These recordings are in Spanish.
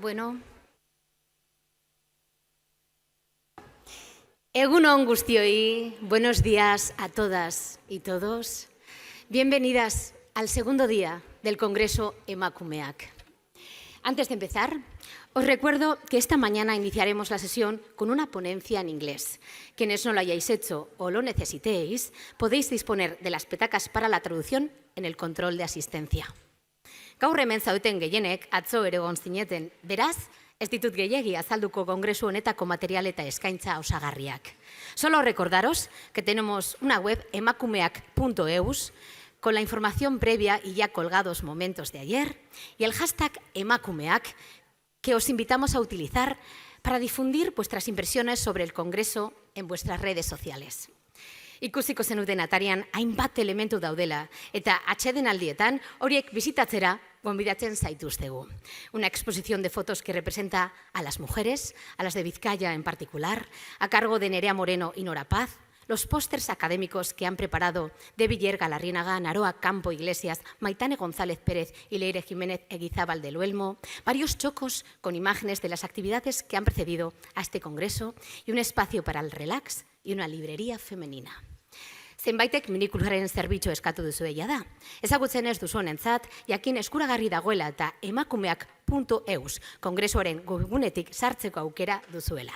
Bueno. Egun on guztioi, buenos días a todas y todos. Bienvenidas al segundo día del Congreso Emakumeak. Antes de empezar, os recuerdo que esta mañana iniciaremos la sesión con una ponencia en inglés. Quienes no lo hayáis hecho o lo necesitéis, podéis disponer de las petacas para la traducción en el control de asistencia. Gaur hemen zaudeten gehienek atzo ere egon zineten, beraz, ez ditut gehiegi azalduko kongresu honetako material eta eskaintza osagarriak. Solo recordaros que tenemos una web emakumeak.eus con la información previa y ya colgados momentos de ayer y el hashtag emakumeak que os invitamos a utilizar para difundir vuestras impresiones sobre el Congreso en vuestras redes sociales. Ikusiko zenuten atarian hainbat elementu daudela eta atsedenaldietan horiek bisitatzera gonbidatzen zaituztegu. Una exposición de fotos que representa a las mujeres, a las de Vizcaya en particular, a cargo de Nerea Moreno y Nora Paz, los pósters académicos que han preparado de Viller Galarrinaga, Naroa Campo Iglesias, Maitane González Pérez y Leire Jiménez Eguizábal del Uelmo, varios chocos con imágenes de las actividades que han precedido a este congreso y un espacio para el relax y una librería femenina. Zenbaitek minikulturaren zerbitzu eskatu duzuela da. Ezagutzen ez duzuenentzat, jakin eskuragarri dagoela eta emakumeak.eus kongresuaren webgunetik sartzeko aukera duzuela.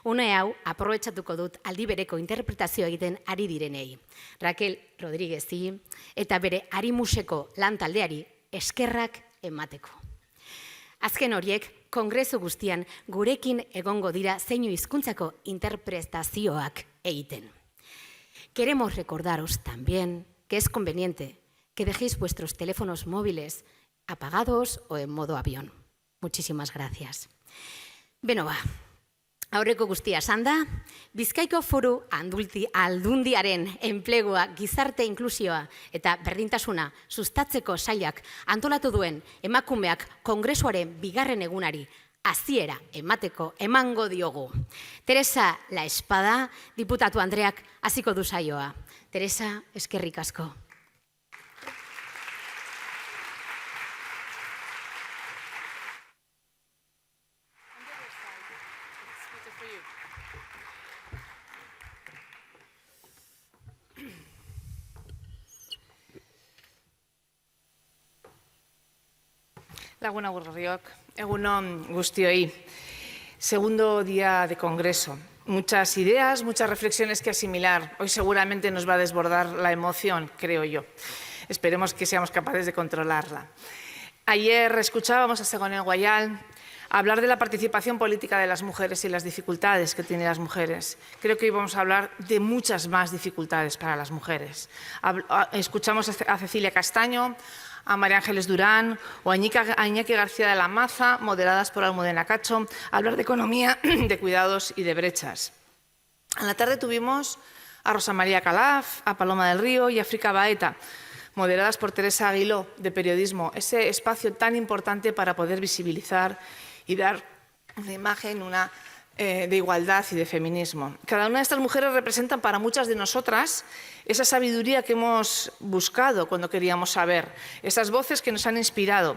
Une hau, aprobetxatuko dut aldi bereko interpretazio egiten ari direnei. Raquel Rodríguezi eta bere Arimuseko lan taldeari eskerrak emateko. Azken horiek, kongresu guztian gurekin egongo dira zeinu hizkuntzako interpretazioak egiten. Queremos recordaros también que es conveniente que dejéis vuestros teléfonos móviles apagados o en modo avión. Muchísimas gracias. Beno ba, aurreko guztia esan da, Bizkaiko Foru Aldundiaren enplegua, gizarte inklusioa eta berdintasuna sustatzeko sailak antolatu duen emakumeak kongresuaren bigarren egunari hasiera emango diogu. Teresa La Espada, diputatu Andreak, hasiko du saioa. Teresa, eskerrik asko. Lagun agurriok, egun on guztioi. Segundo día de congreso. Muchas ideas, muchas reflexiones que asimilar. Hoy seguramente nos va a desbordar la emoción, creo yo. Esperemos que seamos capaces de controlarla. Ayer escuchábamos a Ségolène Royal hablar de la participación política de las mujeres y las dificultades que tienen las mujeres. Creo que hoy vamos a hablar de muchas más dificultades para las mujeres. Escuchamos a Cecilia Castaño, a María Ángeles Durán o a Iñaki García de la Maza, moderadas por Almudena Cacho, hablar de economía, de cuidados y de brechas. A la tarde tuvimos a Rosa María Calaf, a Paloma del Río y a África Baeta, moderadas por Teresa Aguiló, de periodismo, ese espacio tan importante para poder visibilizar y dar una imagen, de igualdad y de feminismo. Cada una de estas mujeres representan para muchas de nosotras esa sabiduría que hemos buscado cuando queríamos saber, esas voces que nos han inspirado,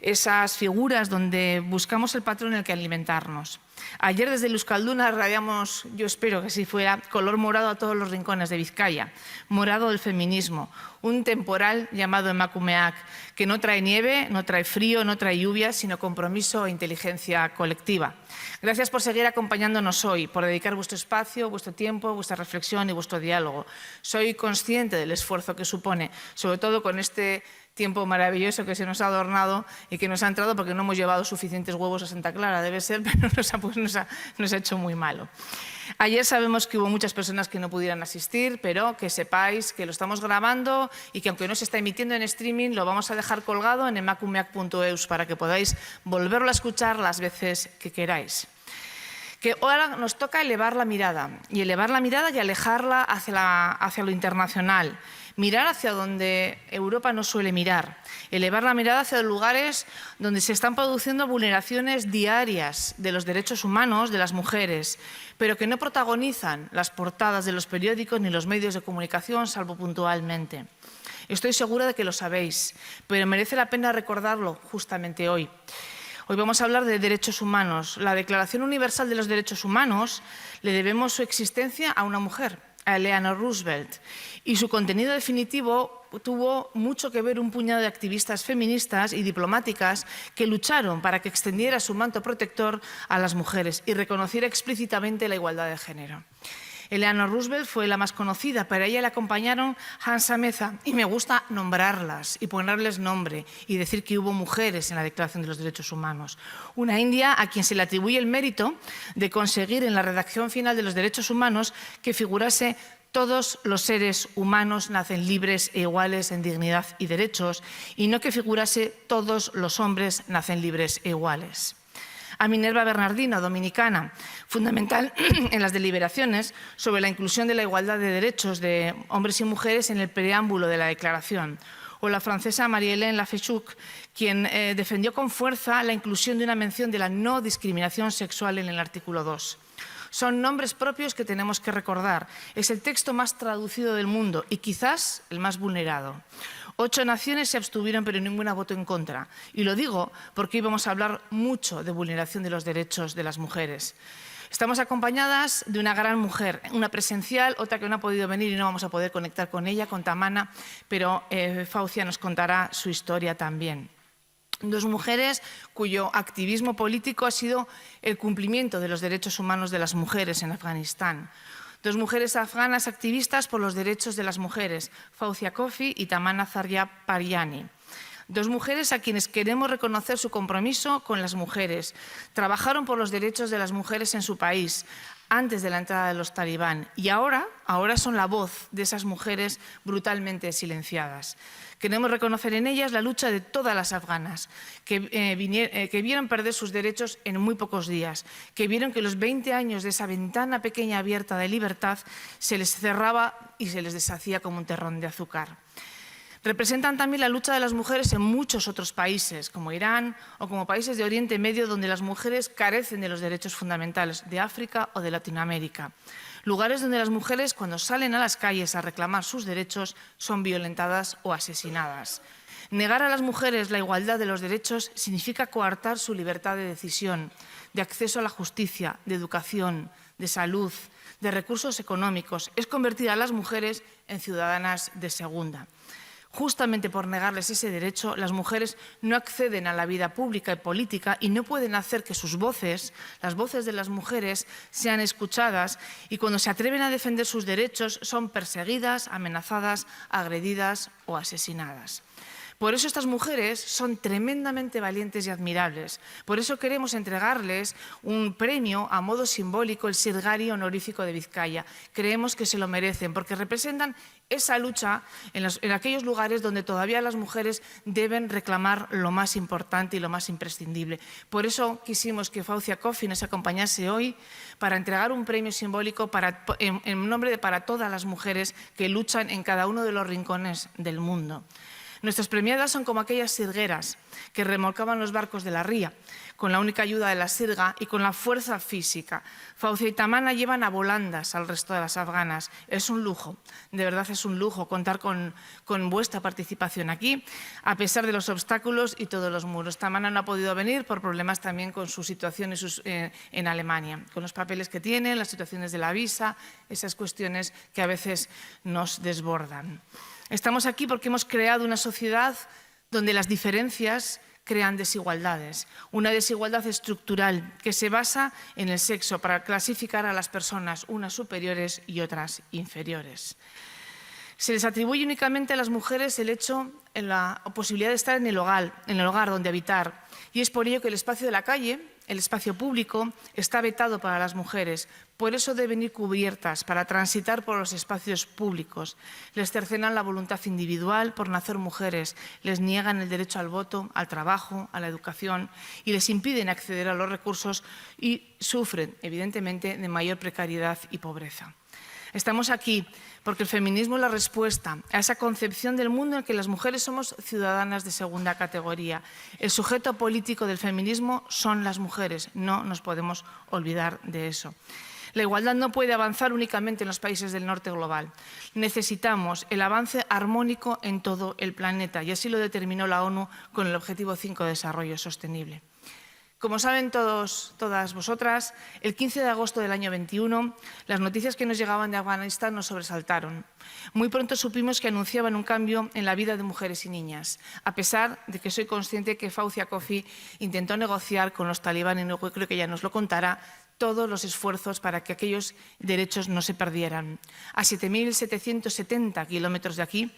esas figuras donde buscamos el patrón en el que alimentarnos. Ayer desde Euskalduna radiamos, yo espero que así fuera, color morado a todos los rincones de Vizcaya, morado del feminismo, un temporal llamado Emakumeak, que no trae nieve, no trae frío, no trae lluvia, sino compromiso e inteligencia colectiva. Gracias por seguir acompañándonos hoy, por dedicar vuestro espacio, vuestro tiempo, vuestra reflexión y vuestro diálogo. Soy consciente del esfuerzo que supone, sobre todo con este tiempo maravilloso que se nos ha adornado y que nos ha entrado porque no hemos llevado suficientes huevos a Santa Clara, debe ser, pero nos ha hecho muy malo. Ayer sabemos que hubo muchas personas que no pudieran asistir, pero que sepáis que lo estamos grabando y que aunque no se está emitiendo en streaming, lo vamos a dejar colgado en emakumeak.eus para que podáis volverlo a escuchar las veces que queráis. Que ahora nos toca elevar la mirada y alejarla hacia lo internacional. Mirar hacia donde Europa no suele mirar, elevar la mirada hacia lugares donde se están produciendo vulneraciones diarias de los derechos humanos de las mujeres, pero que no protagonizan las portadas de los periódicos ni los medios de comunicación, salvo puntualmente. Estoy segura de que lo sabéis, pero merece la pena recordarlo justamente hoy. Hoy vamos a hablar de derechos humanos. La Declaración Universal de los Derechos Humanos le debemos su existencia a una mujer, a Eleanor Roosevelt, y su contenido definitivo tuvo mucho que ver un puñado de activistas feministas y diplomáticas que lucharon para que extendiera su manto protector a las mujeres y reconociera explícitamente la igualdad de género. Eleanor Roosevelt fue la más conocida, pero a ella le acompañaron Hansa Meza, y me gusta nombrarlas y ponerles nombre y decir que hubo mujeres en la Declaración de los Derechos Humanos. Una india a quien se le atribuye el mérito de conseguir en la redacción final de los derechos humanos que figurase todos los seres humanos nacen libres e iguales en dignidad y derechos, y no que figurase todos los hombres nacen libres e iguales. A Minerva Bernardino, dominicana, fundamental en las deliberaciones sobre la inclusión de la igualdad de derechos de hombres y mujeres en el preámbulo de la Declaración. O la francesa Marie-Hélène Lafayette, quien defendió con fuerza la inclusión de una mención de la no discriminación sexual en el artículo 2. Son nombres propios que tenemos que recordar. Es el texto más traducido del mundo y quizás el más vulnerado. 8 naciones se abstuvieron, pero ninguna votó en contra. Y lo digo porque hoy vamos a hablar mucho de vulneración de los derechos de las mujeres. Estamos acompañadas de una gran mujer, una presencial, otra que no ha podido venir y no vamos a poder conectar con ella, con Tamana, pero Faucia nos contará su historia también. 2 mujeres cuyo activismo político ha sido el cumplimiento de los derechos humanos de las mujeres en Afganistán. 2 mujeres afganas activistas por los derechos de las mujeres, Faucia Kofi y Tamana Zaryab Pariani. 2 mujeres a quienes queremos reconocer su compromiso con las mujeres. Trabajaron por los derechos de las mujeres en su país antes de la entrada de los talibán y ahora son la voz de esas mujeres brutalmente silenciadas. Queremos reconocer en ellas la lucha de todas las afganas que vieron perder sus derechos en muy pocos días, que vieron que los 20 años de esa ventana pequeña abierta de libertad se les cerraba y se les deshacía como un terrón de azúcar. Representan también la lucha de las mujeres en muchos otros países, como Irán o como países de Oriente Medio, donde las mujeres carecen de los derechos fundamentales, de África o de Latinoamérica. Lugares donde las mujeres, cuando salen a las calles a reclamar sus derechos, son violentadas o asesinadas. Negar a las mujeres la igualdad de los derechos significa coartar su libertad de decisión, de acceso a la justicia, de educación, de salud, de recursos económicos. Es convertir a las mujeres en ciudadanas de segunda. Justamente por negarles ese derecho, las mujeres no acceden a la vida pública y política y no pueden hacer que sus voces, las voces de las mujeres, sean escuchadas, y cuando se atreven a defender sus derechos son perseguidas, amenazadas, agredidas o asesinadas. Por eso estas mujeres son tremendamente valientes y admirables. Por eso queremos entregarles un premio a modo simbólico, el Sirgari honorífico de Vizcaya. Creemos que se lo merecen porque representan esa lucha en aquellos lugares donde todavía las mujeres deben reclamar lo más importante y lo más imprescindible. Por eso quisimos que Faucia Kofi nos acompañase hoy para entregar un premio simbólico en nombre de para todas las mujeres que luchan en cada uno de los rincones del mundo. Nuestras premiadas son como aquellas sirgueras que remolcaban los barcos de la ría, con la única ayuda de la sirga y con la fuerza física. Faucia y Tamana llevan a volandas al resto de las afganas. Es un lujo, de verdad es un lujo contar con vuestra participación aquí, a pesar de los obstáculos y todos los muros. Tamana no ha podido venir por problemas también con su situación en Alemania, con los papeles que tiene, las situaciones de la visa, esas cuestiones que a veces nos desbordan. Estamos aquí porque hemos creado una sociedad donde las diferencias crean desigualdades, una desigualdad estructural que se basa en el sexo para clasificar a las personas, unas superiores y otras inferiores. Se les atribuye únicamente a las mujeres el hecho, la posibilidad de estar en el hogar donde habitar, y es por ello que el espacio de la calle, el espacio público, está vetado para las mujeres. Por eso deben ir cubiertas para transitar por los espacios públicos. Les cercenan la voluntad individual por nacer mujeres, les niegan el derecho al voto, al trabajo, a la educación y les impiden acceder a los recursos y sufren, evidentemente, de mayor precariedad y pobreza. Estamos aquí porque el feminismo es la respuesta a esa concepción del mundo en que las mujeres somos ciudadanas de segunda categoría. El sujeto político del feminismo son las mujeres, no nos podemos olvidar de eso. La igualdad no puede avanzar únicamente en los países del norte global. Necesitamos el avance armónico en todo el planeta y así lo determinó la ONU con el Objetivo 5 de Desarrollo Sostenible. Como saben todas vosotras, el 15 de agosto del año 21, las noticias que nos llegaban de Afganistán nos sobresaltaron. Muy pronto supimos que anunciaban un cambio en la vida de mujeres y niñas, a pesar de que soy consciente que Fauzia Kofi intentó negociar con los talibanes, y creo que ella nos lo contará, todos los esfuerzos para que aquellos derechos no se perdieran. A 7.770 kilómetros de aquí,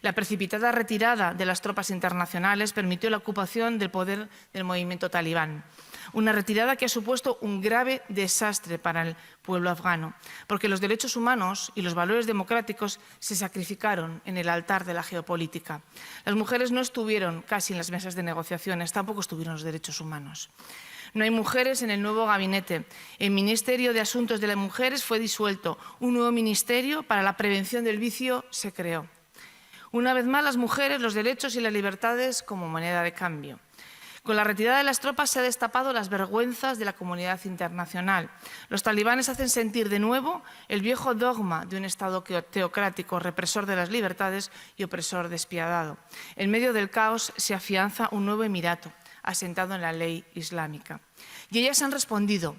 la precipitada retirada de las tropas internacionales permitió la ocupación del poder del movimiento talibán. Una retirada que ha supuesto un grave desastre para el pueblo afgano, porque los derechos humanos y los valores democráticos se sacrificaron en el altar de la geopolítica. Las mujeres no estuvieron casi en las mesas de negociaciones, tampoco estuvieron los derechos humanos. No hay mujeres en el nuevo gabinete. El Ministerio de Asuntos de las Mujeres fue disuelto. Un nuevo ministerio para la prevención del vicio se creó. Una vez más, las mujeres, los derechos y las libertades como moneda de cambio. Con la retirada de las tropas se han destapado las vergüenzas de la comunidad internacional. Los talibanes hacen sentir de nuevo el viejo dogma de un Estado teocrático, represor de las libertades y opresor despiadado. En medio del caos se afianza un nuevo emirato, asentado en la ley islámica. Y ellas han respondido,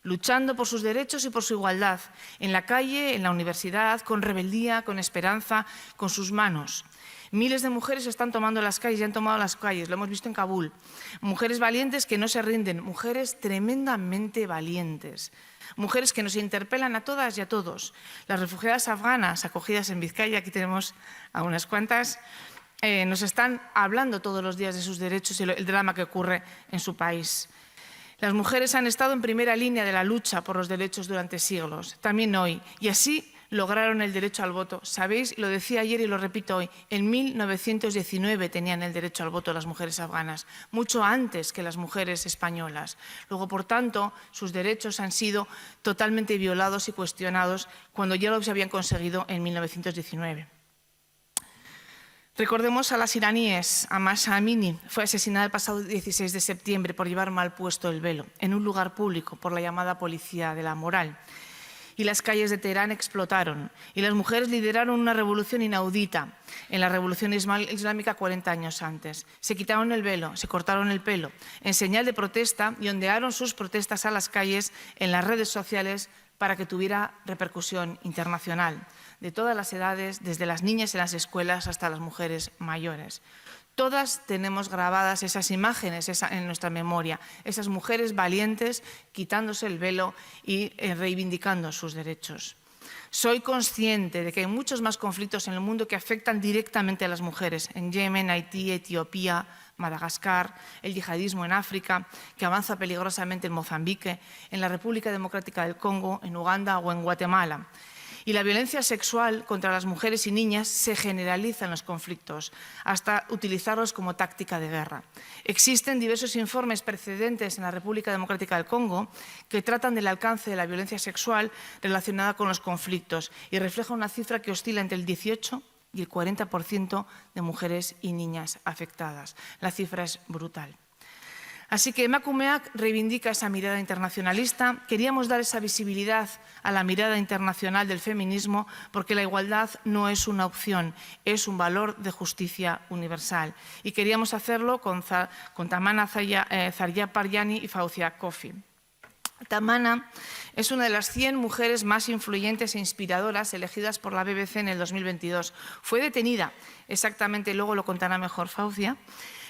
luchando por sus derechos y por su igualdad, en la calle, en la universidad, con rebeldía, con esperanza, con sus manos. Miles de mujeres están tomando las calles y han tomado las calles, lo hemos visto en Kabul. Mujeres valientes que no se rinden, mujeres tremendamente valientes. Mujeres que nos interpelan a todas y a todos. Las refugiadas afganas acogidas en Vizcaya, aquí tenemos a unas cuantas, nos están hablando todos los días de sus derechos y el drama que ocurre en su país. Las mujeres han estado en primera línea de la lucha por los derechos durante siglos, también hoy, y así lograron el derecho al voto. Sabéis, lo decía ayer y lo repito hoy, en 1919 tenían el derecho al voto las mujeres afganas, mucho antes que las mujeres españolas. Luego, por tanto, sus derechos han sido totalmente violados y cuestionados cuando ya los habían conseguido en 1919. Recordemos a las iraníes. Mahsa Amini fue asesinada el pasado 16 de septiembre por llevar mal puesto el velo en un lugar público por la llamada policía de la moral. Y las calles de Teherán explotaron y las mujeres lideraron una revolución inaudita en la revolución islámica 40 años antes. Se quitaron el velo, se cortaron el pelo en señal de protesta y ondearon sus protestas a las calles en las redes sociales para que tuviera repercusión internacional, de todas las edades, desde las niñas en las escuelas hasta las mujeres mayores. Todas tenemos grabadas esas imágenes en nuestra memoria, esas mujeres valientes quitándose el velo y reivindicando sus derechos. Soy consciente de que hay muchos más conflictos en el mundo que afectan directamente a las mujeres, en Yemen, Haití, Etiopía, Madagascar, el yihadismo en África, que avanza peligrosamente en Mozambique, en la República Democrática del Congo, en Uganda o en Guatemala. Y la violencia sexual contra las mujeres y niñas se generaliza en los conflictos, hasta utilizarlos como táctica de guerra. Existen diversos informes precedentes en la República Democrática del Congo que tratan del alcance de la violencia sexual relacionada con los conflictos y refleja una cifra que oscila entre el 18 y el 40% de mujeres y niñas afectadas. La cifra es brutal. Así que Emakumeak reivindica esa mirada internacionalista. Queríamos dar esa visibilidad a la mirada internacional del feminismo porque la igualdad no es una opción, es un valor de justicia universal. Y queríamos hacerlo con Tamana Zaryab-Paryani y Fauzia Kofi. Tamana es una de las 100 mujeres más influyentes e inspiradoras elegidas por la BBC en el 2022. Fue detenida, exactamente, luego lo contará mejor Fauzia,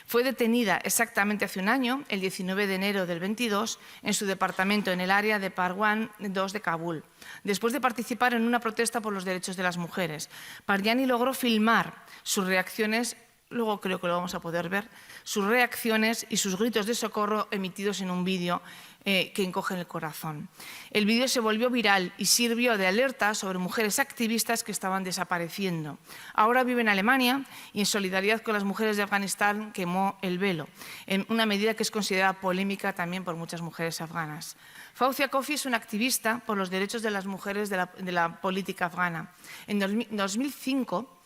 fue detenida exactamente hace un año, el 19 de enero del 22, en su departamento en el área de Parwan 2 de Kabul, después de participar en una protesta por los derechos de las mujeres. Paryani logró filmar sus reacciones, luego creo que lo vamos a poder ver, sus reacciones y sus gritos de socorro emitidos en un vídeo que encoge el corazón. El vídeo se volvió viral y sirvió de alerta sobre mujeres activistas que estaban desapareciendo. Ahora vive en Alemania y en solidaridad con las mujeres de Afganistán quemó el velo, en una medida que es considerada polémica también por muchas mujeres afganas. Fauzia Kofi es una activista por los derechos de las mujeres de la política afgana. En 2005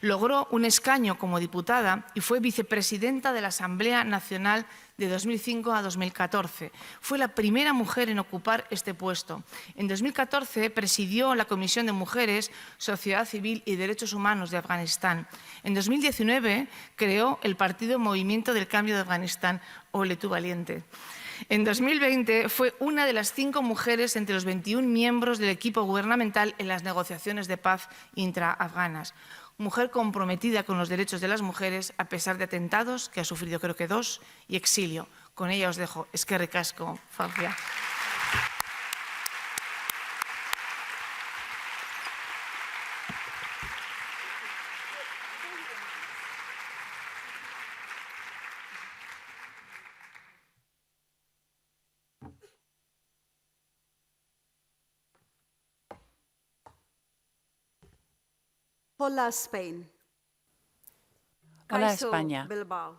logró un escaño como diputada y fue vicepresidenta de la Asamblea Nacional de 2005 a 2014. Fue la primera mujer en ocupar este puesto. En 2014 presidió la Comisión de Mujeres, Sociedad Civil y Derechos Humanos de Afganistán. En 2019 creó el Partido Movimiento del Cambio de Afganistán, ole tú valiente. En 2020 fue una de las 5 mujeres entre los 21 miembros del equipo gubernamental en las negociaciones de paz intra-afganas. Mujer comprometida con los derechos de las mujeres a pesar de atentados, que ha sufrido creo que 2, y exilio. Con ella os dejo. Eskerrik asko, Fabia. Hola, Spain. Hola, Kaixo, España. Bilbao.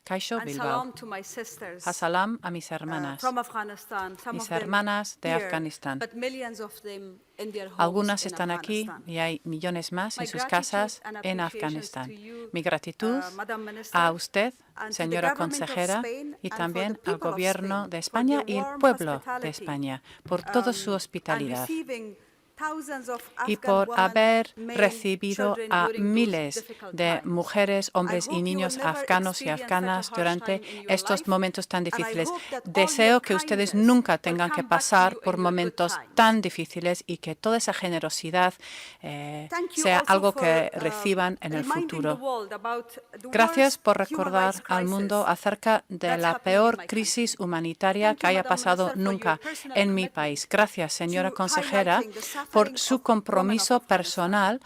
Kaixo And Bilbao. salam to my sisters, Asalam a mis hermanas. from Afghanistan. Some Mis of them hermanas de here, Afganistán. but millions of them in their homes Algunas in están aquí Afghanistan. y hay millones más My en sus gratitude casas and en appreciations Afganistán. to you, Mi gratitud Madam Minister, a usted, and to the señora government of consejera, Spain y and for también the al people of gobierno Spain de for España their y el warm pueblo de hospitality, España por toda su and hospitalidad receiving thousands of y Afghan por women, haber men, recibido children a during those miles difficult de times. mujeres, hombres I y hope you niños will never afganos y experience such a afganas harsh durante time in your estos life, momentos tan and I difíciles. hope that all Deseo your que ustedes kindness nunca will tengan que come back to pasar you por in your good momentos times. tan difíciles y que toda esa generosidad Thank you sea also algo for, que reciban en el reminding the futuro. world about the Gracias worst por human recordar rights al mundo crisis acerca de that's la happening in peor my crisis country. humanitaria Thank que you, haya Madam pasado Minister, for your nunca personal en mi commitment país. Gracias, señora to consejera, highlighting the por suffering su of women of compromiso Afghanistan. personal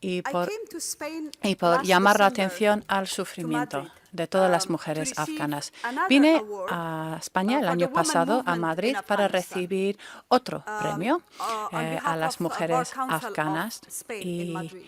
y I por came to Spain por last llamar la December atención al to sufrimiento Madrid, de todas las to mujeres receive afganas. another Vine award, a España el for the año women pasado, a movement Madrid, in para Afghanistan. recibir otro premio On a behalf las of Bar mujeres Council of afganas Spain in y Madrid.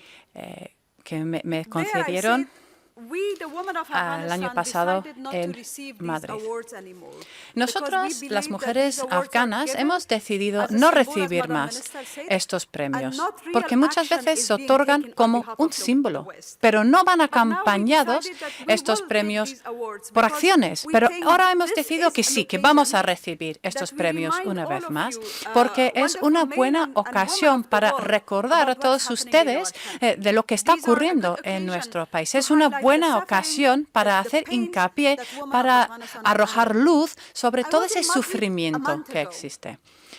que me There I concedieron said, we, the women of el año Afghanistan, pasado decided not to en receive these Madrid. awards anymore, because we Nosotras, believe las that mujeres these awards are afganas, given hemos decidido as a no symbol, as recibir Madam más Minister said, estos and premios, not real porque muchas action veces is se being otorgan taken on como behalf un of the símbolo, West. pero no van But now we acompañados decided that we estos will take premios these awards por because acciones. we Pero think ahora hemos this decidido is que an sí, que vamos a occasion recibir estos that we premios remind una all vez of más, you, porque es wonderful una men buena and women ocasión of the para world recordar a about what's todos happening in our ustedes country. de lo que está These are a good ocurriendo en occasion nuestro país. to Es una highlight the buena suffering, ocasión para the hacer pain hincapié, that women of para Afghanistan are arrojar under. luz sobre I todo was ese in Madrid a sufrimiento month que ago. existe.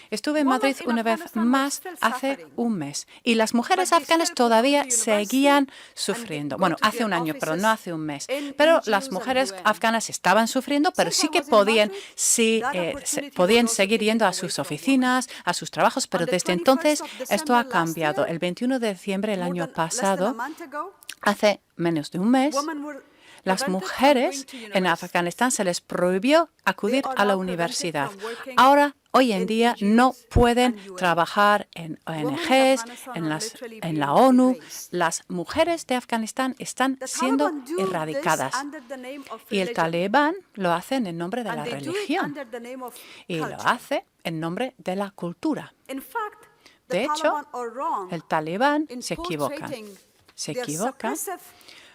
Estuve en Women Madrid in una vez Afghanistan were más still hace suffering, un mes y las mujeres but they afganas still could go to todavía university seguían and sufriendo. go Bueno, to hace their un año, pero no offices hace un mes. in Pero NGOs las and mujeres UN. afganas estaban sufriendo, pero Since sí I que was in podían, Madrid, sí, that opportunity podían was also seguir taken yendo a away sus from women. oficinas, a sus trabajos, pero On the desde 21st entonces of esto ha December last cambiado. year, El 21 de diciembre del more año than less than a pasado, month ago, hace menos de un mes, women were las prevented from going mujeres to en university. Afganistán se les prohibió They acudir are a la now prevented universidad. from working Ahora, hoy en in día, no NGOs pueden and UN. trabajar en Women in ONGs, Afghanistan en, are las, literally en la being ONU. erased. Las mujeres de Afganistán están The siendo Taliban do this erradicadas. under the name of Y el religion, talibán lo hace en nombre de and la they do it religión under the name of y lo culture. hace en nombre de la cultura. In fact, De the hecho, Taliban are wrong el talibán in se equivoca. portraying Se their equivoca suppressive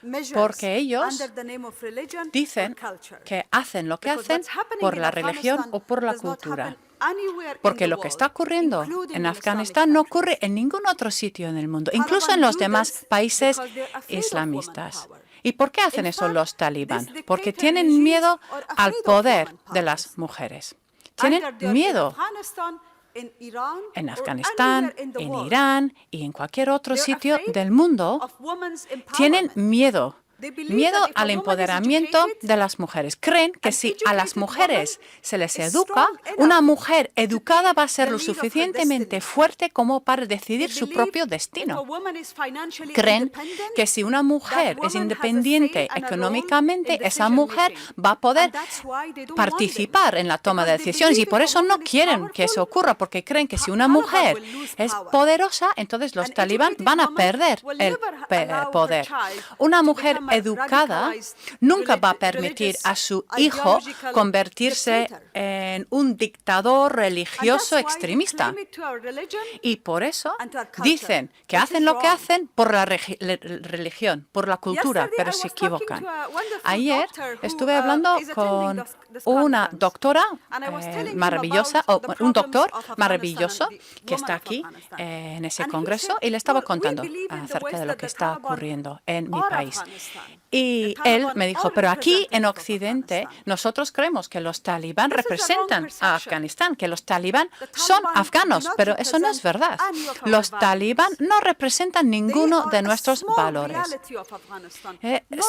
measures porque ellos under the name of religion dicen or culture. que hacen lo que Because hacen what's happening por in la religión Afghanistan o por la does not cultura. happen anywhere in Porque the lo que world, está ocurriendo including en in Afganistán Islamic no countries. ocurre en ningún otro sitio en el mundo, Taliban incluso en los do demás this países because they're afraid of islamistas. woman power. ¿Y por qué hacen In eso fact, los talibán? these Porque dictator tienen regimes miedo are al afraid of poder woman de powers. las mujeres. Tienen Either they're miedo in Afghanistan, in Iran, en or Afganistán, anywhere in the en world. Irán y en cualquier otro They're sitio afraid del mundo. of women's Tienen empowerment. miedo. They believe Miedo that if a al woman is empoderamiento educated, de las mujeres. Creen que an si a las educated mujeres woman se les is educa, strong enough una mujer educada va a the ser lo lead of her suficientemente destiny. fuerte como para They decidir su believe propio if a destino. woman is financially Creen independent, que si una mujer that es woman has a independiente say and a role in económicamente, esa decision mujer making. va a poder And that's why they don't want them. participar en la toma de Because they decisiones y believe por if a eso no woman is quieren que eso powerful, ocurra, porque creen que si una Taliban mujer will lose es power. poderosa, entonces los An talibán educated van a woman perder will el never allow her poder. child Una to mujer become a educada radicalized nunca va a religious permitir a su hijo ideological convertirse dictator. en un dictador And that's religioso why they extremista. claim it to our religion Y por eso and to our culture, dicen que which hacen is lo que wrong. hacen por la religión, por la cultura, Yesterday pero I se was talking equivocan. to a wonderful Ayer doctor who, estuve hablando is attending con this una conference. doctora And I was telling him maravillosa, about o the un problems doctor of Afghanistan maravilloso and the que women está of aquí Afghanistan. en ese And he congreso said, y le estaba "Well, we contando believe in the acerca West de lo that que the está Taliban ocurriendo en mi are país. Afghanistan. Y él me dijo, pero aquí en Occidente nosotros creemos que los talibán representan a Afganistán, que los talibán son afganos, pero eso no es verdad. Los talibán no representan ninguno de nuestros valores.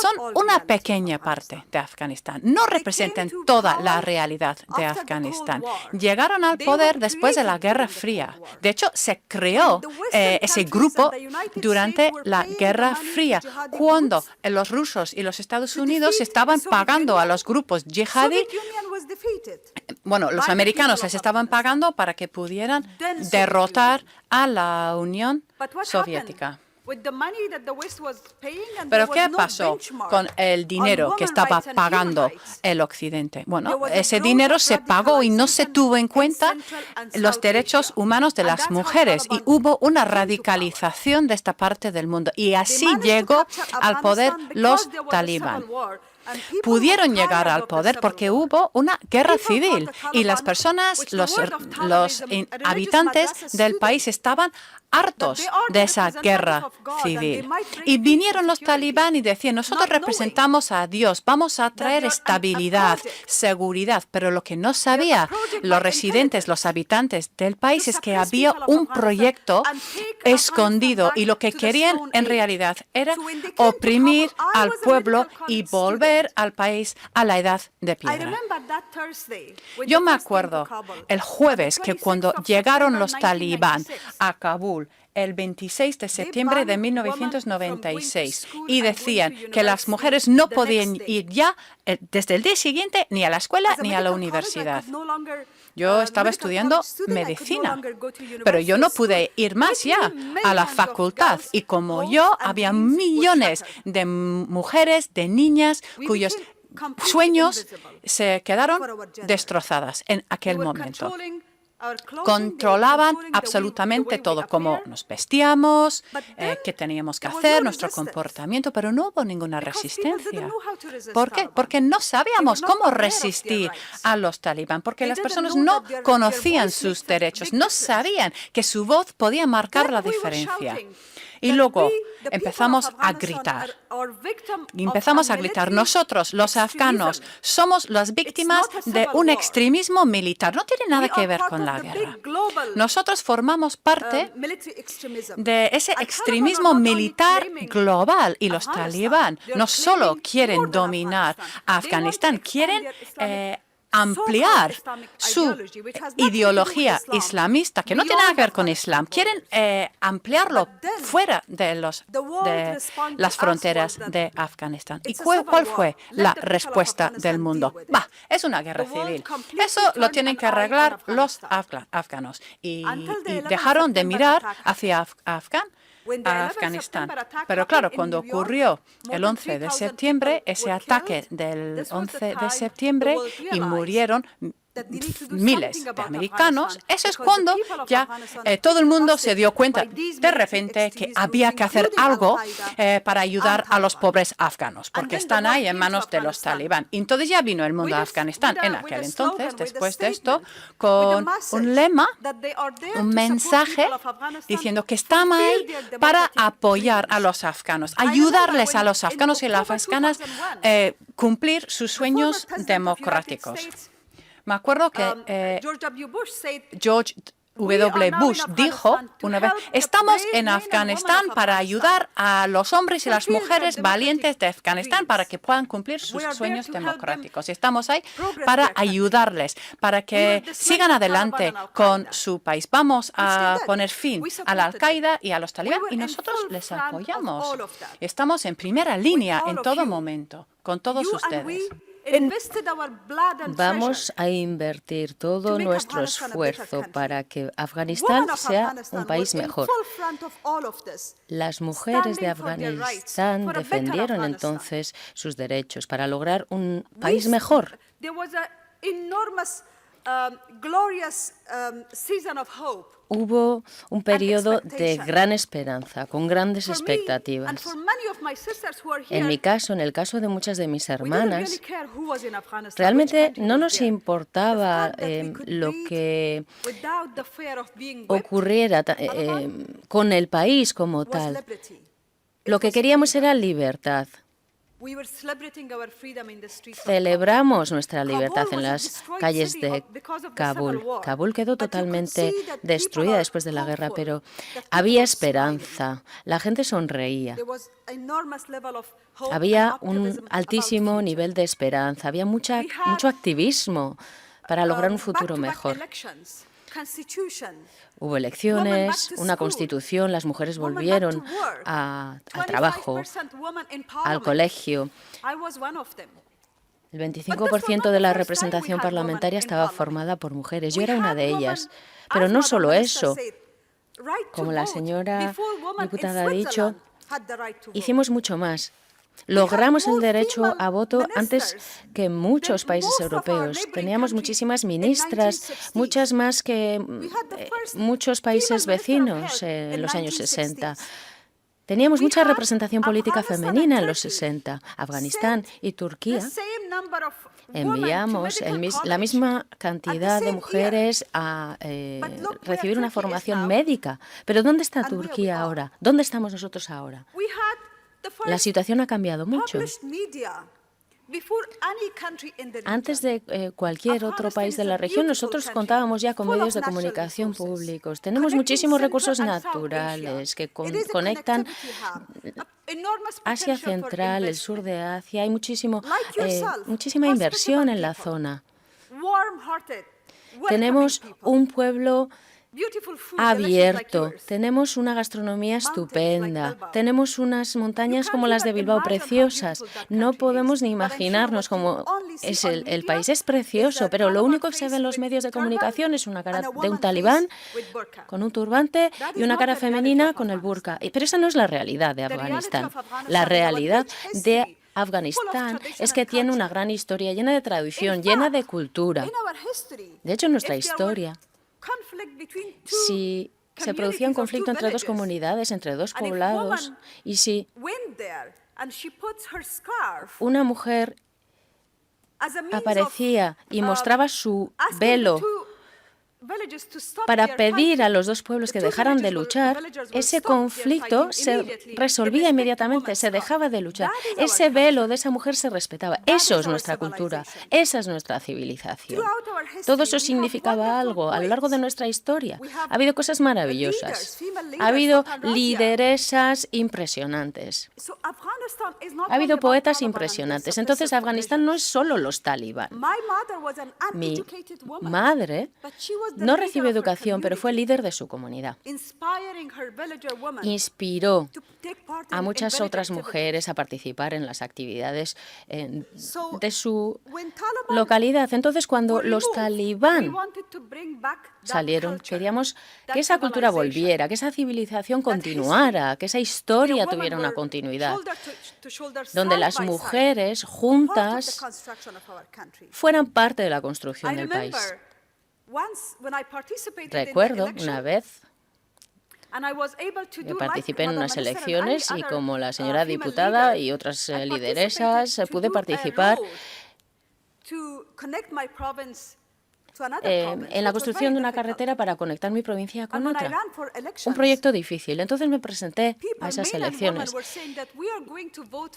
Son una pequeña parte de Afganistán. No representan toda la realidad de Afganistán. Llegaron al poder después de la Guerra Fría. De hecho, se creó ese grupo durante la Guerra Fría, cuando los rusos y los Estados Unidos estaban pagando a los grupos yihadí. Bueno, los americanos les estaban pagando para que pudieran derrotar a la Unión Soviética. ¿Pero qué pasó con el dinero que estaba pagando el Occidente? Bueno, ese dinero se pagó y no se tuvo en cuenta los derechos humanos de las mujeres y hubo una radicalización de esta parte del mundo. Y así llegó al poder los talibán. Pudieron llegar al poder porque hubo una guerra civil y las personas, los habitantes del país estaban hartos de esa guerra civil. Y vinieron los talibán y decían, nosotros representamos a Dios, vamos a traer estabilidad, seguridad, pero lo que no sabía los residentes, los habitantes del país es que había un proyecto escondido y lo que querían en realidad era oprimir al pueblo y volver al país a la edad de piedra. Yo me acuerdo el jueves que cuando llegaron los talibán a Kabul, el 26 de septiembre de 1996, y decían que las mujeres no podían ir ya desde el día siguiente ni a la escuela ni a la universidad. Yo estaba estudiando medicina, pero yo no pude ir más ya a la facultad. Y como yo, había millones de mujeres, de niñas, cuyos sueños se quedaron destrozadas en aquel momento. Controlaban absolutamente todo, cómo nos vestíamos, qué teníamos que hacer, nuestro comportamiento, pero no hubo ninguna resistencia. ¿Por qué? Porque no sabíamos cómo resistir a los talibán, porque las personas no conocían sus derechos, no sabían que su voz podía marcar la diferencia. Y luego empezamos a gritar. Nosotros, los afganos, somos las víctimas de un extremismo militar. No tiene nada que ver con la guerra. Nosotros formamos parte de ese extremismo militar global. Y los talibán no solo quieren dominar a Afganistán, quieren ampliar su ideología islamista, que no tiene nada que ver con Islam. Quieren ampliarlo fuera de las fronteras de Afganistán. ¿Y cuál fue la respuesta del mundo? Es una guerra civil. Eso lo tienen que arreglar los afganos. Y dejaron de mirar hacia Afganistán. Pero claro, cuando ocurrió el 11 de septiembre, ese ataque del 11 de septiembre y murieron miles de americanos, eso es cuando ya todo el mundo se dio cuenta de repente que había que hacer algo para ayudar a los pobres afganos, porque están ahí en manos de los talibán. Y entonces ya vino el mundo de Afganistán en aquel entonces, después de esto, con un lema, un mensaje diciendo que están ahí para apoyar a los afganos, ayudarles a los afganos y las afganas cumplir sus sueños democráticos. Me acuerdo que George W. Bush dijo una vez, estamos en Afganistán para ayudar a los hombres y las mujeres valientes de Afganistán para que puedan cumplir sus sueños democráticos. Estamos ahí para ayudarles, para que sigan adelante con su país. Vamos a poner fin a la Al-Qaeda y a los talibán y nosotros les apoyamos. Estamos en primera línea en todo momento, con todos ustedes. Vamos a invertir todo nuestro esfuerzo para que Afganistán sea un país mejor. Las mujeres de Afganistán defendieron entonces sus derechos para lograr un país mejor. Hubo un periodo de gran esperanza, con grandes expectativas. En mi caso, en el caso de muchas de mis hermanas, realmente no nos importaba lo que ocurriera con el país como tal. Lo que queríamos era libertad. Celebramos nuestra libertad en las calles de Kabul. Kabul quedó totalmente destruida después de la guerra, pero había esperanza. La gente sonreía. Había un altísimo nivel de esperanza. Había mucho activismo para lograr un futuro mejor. Hubo elecciones, una constitución, las mujeres volvieron al trabajo, al colegio. El 25% de la representación parlamentaria estaba formada por mujeres. Yo era una de ellas. Pero no solo eso. Como la señora diputada ha dicho, hicimos mucho más. Logramos el derecho a voto antes que muchos países europeos. Teníamos muchísimas ministras, muchas más que muchos países vecinos en los años 60. Teníamos mucha representación política femenina en los 60. Afganistán y Turquía enviamos la misma cantidad de mujeres a recibir una formación médica. Pero ¿dónde está Turquía ahora? ¿Dónde estamos nosotros ahora? La situación ha cambiado mucho. Antes de cualquier otro país de la región, nosotros contábamos ya con medios de comunicación públicos. Tenemos muchísimos recursos naturales que conectan Asia Central, el sur de Asia. Hay muchísima inversión en la zona. Tenemos un pueblo abierto, tenemos una gastronomía estupenda, tenemos unas montañas como las de Bilbao preciosas. No podemos ni imaginarnos cómo es el país. Es precioso, pero lo único que se ve en los medios de comunicación es una cara de un talibán con un turbante y una cara femenina con el burka. Pero esa no es la realidad de Afganistán. La realidad de Afganistán es que tiene una gran historia llena de tradición, llena de cultura. De hecho, en nuestra historia, si se producía un conflicto entre dos comunidades, entre dos poblados, y si una mujer aparecía y mostraba su velo para pedir a los dos pueblos que dejaran de luchar, ese conflicto se resolvía inmediatamente, se dejaba de luchar. Ese velo de esa mujer se respetaba. Eso es nuestra cultura, esa es nuestra civilización. Todo eso significaba algo. A lo largo de nuestra historia ha habido cosas maravillosas. Ha habido lideresas impresionantes. Ha habido poetas impresionantes. Entonces, Afganistán no es solo los talibán. Mi madre no recibió educación, pero fue líder de su comunidad. Inspiró a muchas otras mujeres a participar en las actividades de su localidad. Entonces, cuando los talibán salieron, queríamos que esa cultura volviera, que esa civilización continuara, que esa historia tuviera una continuidad, donde las mujeres juntas fueran parte de la construcción del país. Recuerdo una vez que participé en unas elecciones y como la señora diputada y otras lideresas pude participar en la construcción de una carretera para conectar mi provincia con otra. Un proyecto difícil. Entonces me presenté a esas elecciones.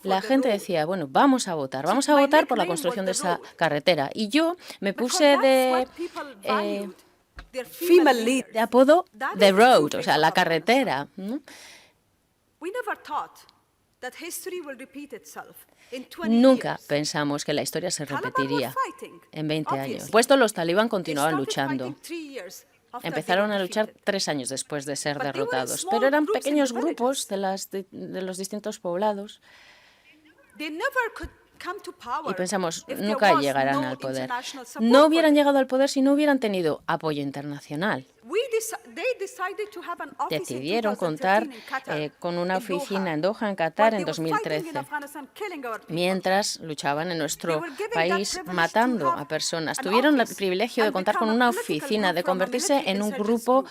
La gente decía, bueno, vamos a votar por la construcción de esa carretera. Y yo me puse de apodo The Road, o sea, la carretera. Nunca pensamos que la historia se repetiría en 20 años. Puesto los talibán continuaban luchando. Empezaron a luchar 3 años después de ser derrotados, pero eran pequeños grupos de los distintos poblados. Y pensamos, nunca llegarán al poder. No hubieran llegado al poder si no hubieran tenido apoyo internacional. Decidieron contar con una oficina en Doha, en Qatar, en 2013, mientras luchaban en nuestro país matando a personas. Tuvieron el privilegio de contar con una oficina, de convertirse en un grupo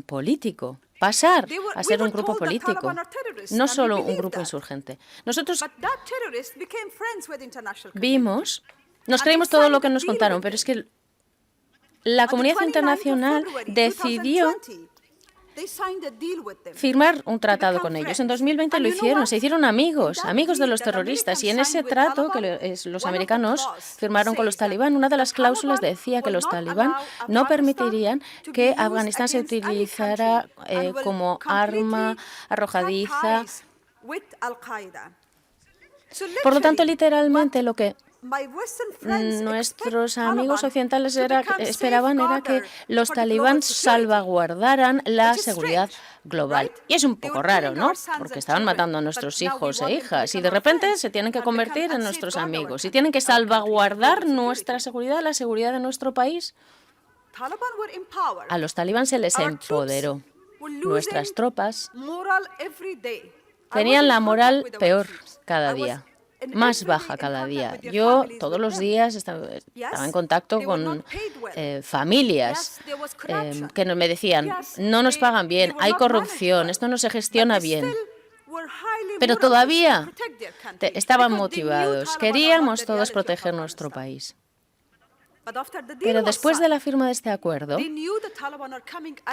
político, pasar a ser un grupo político, no solo un grupo insurgente. Nosotros vimos, nos creímos todo lo que nos contaron, pero es que la comunidad internacional decidió firmar un tratado con ellos. En 2020 lo hicieron, se hicieron amigos de los terroristas. Y en ese trato que los americanos firmaron con los talibán, una de las cláusulas decía que los talibán no permitirían que Afganistán se utilizara como arma arrojadiza. Por lo tanto, literalmente lo que nuestros amigos occidentales esperaban era que los talibán salvaguardaran la seguridad global. Y es un poco raro, ¿no? Porque estaban matando a nuestros hijos e hijas y de repente se tienen que convertir en nuestros amigos y tienen que salvaguardar nuestra seguridad, la seguridad de nuestro país. A los talibán se les empoderó. Nuestras tropas tenían la moral peor cada día, más baja cada día. Yo todos los días estaba en contacto con familias que me decían, no nos pagan bien, hay corrupción, esto no se gestiona bien. Pero todavía estaban motivados, queríamos todos proteger nuestro país. Pero después de la firma de este acuerdo,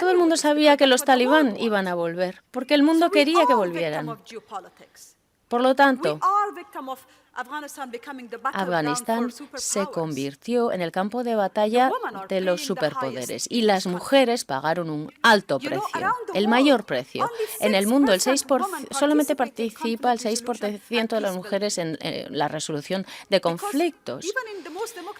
todo el mundo sabía que los talibán iban a volver, porque el mundo quería que volvieran. Por lo tanto, Afganistán se convirtió en el campo de batalla de los superpoderes y las mujeres pagaron un alto precio, el mayor precio. En el mundo solamente participa el 6% de las mujeres en la resolución de conflictos,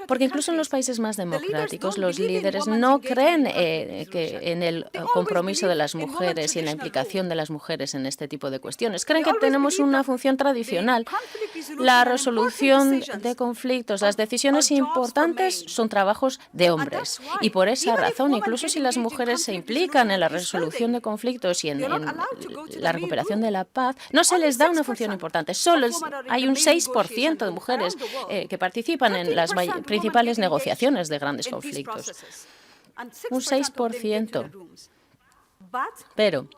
porque incluso en los países más democráticos los líderes no creen en el compromiso de las mujeres y en la implicación de las mujeres en este tipo de cuestiones. Creen que tenemos una función tradicional. La resolución de conflictos, las decisiones importantes son trabajos de hombres. Y por esa razón, incluso si las mujeres se implican en la resolución de conflictos y en la recuperación de la paz, no se les da una función importante. Solo hay un 6% de mujeres que participan en las principales negociaciones de grandes conflictos. Un 6%. Pero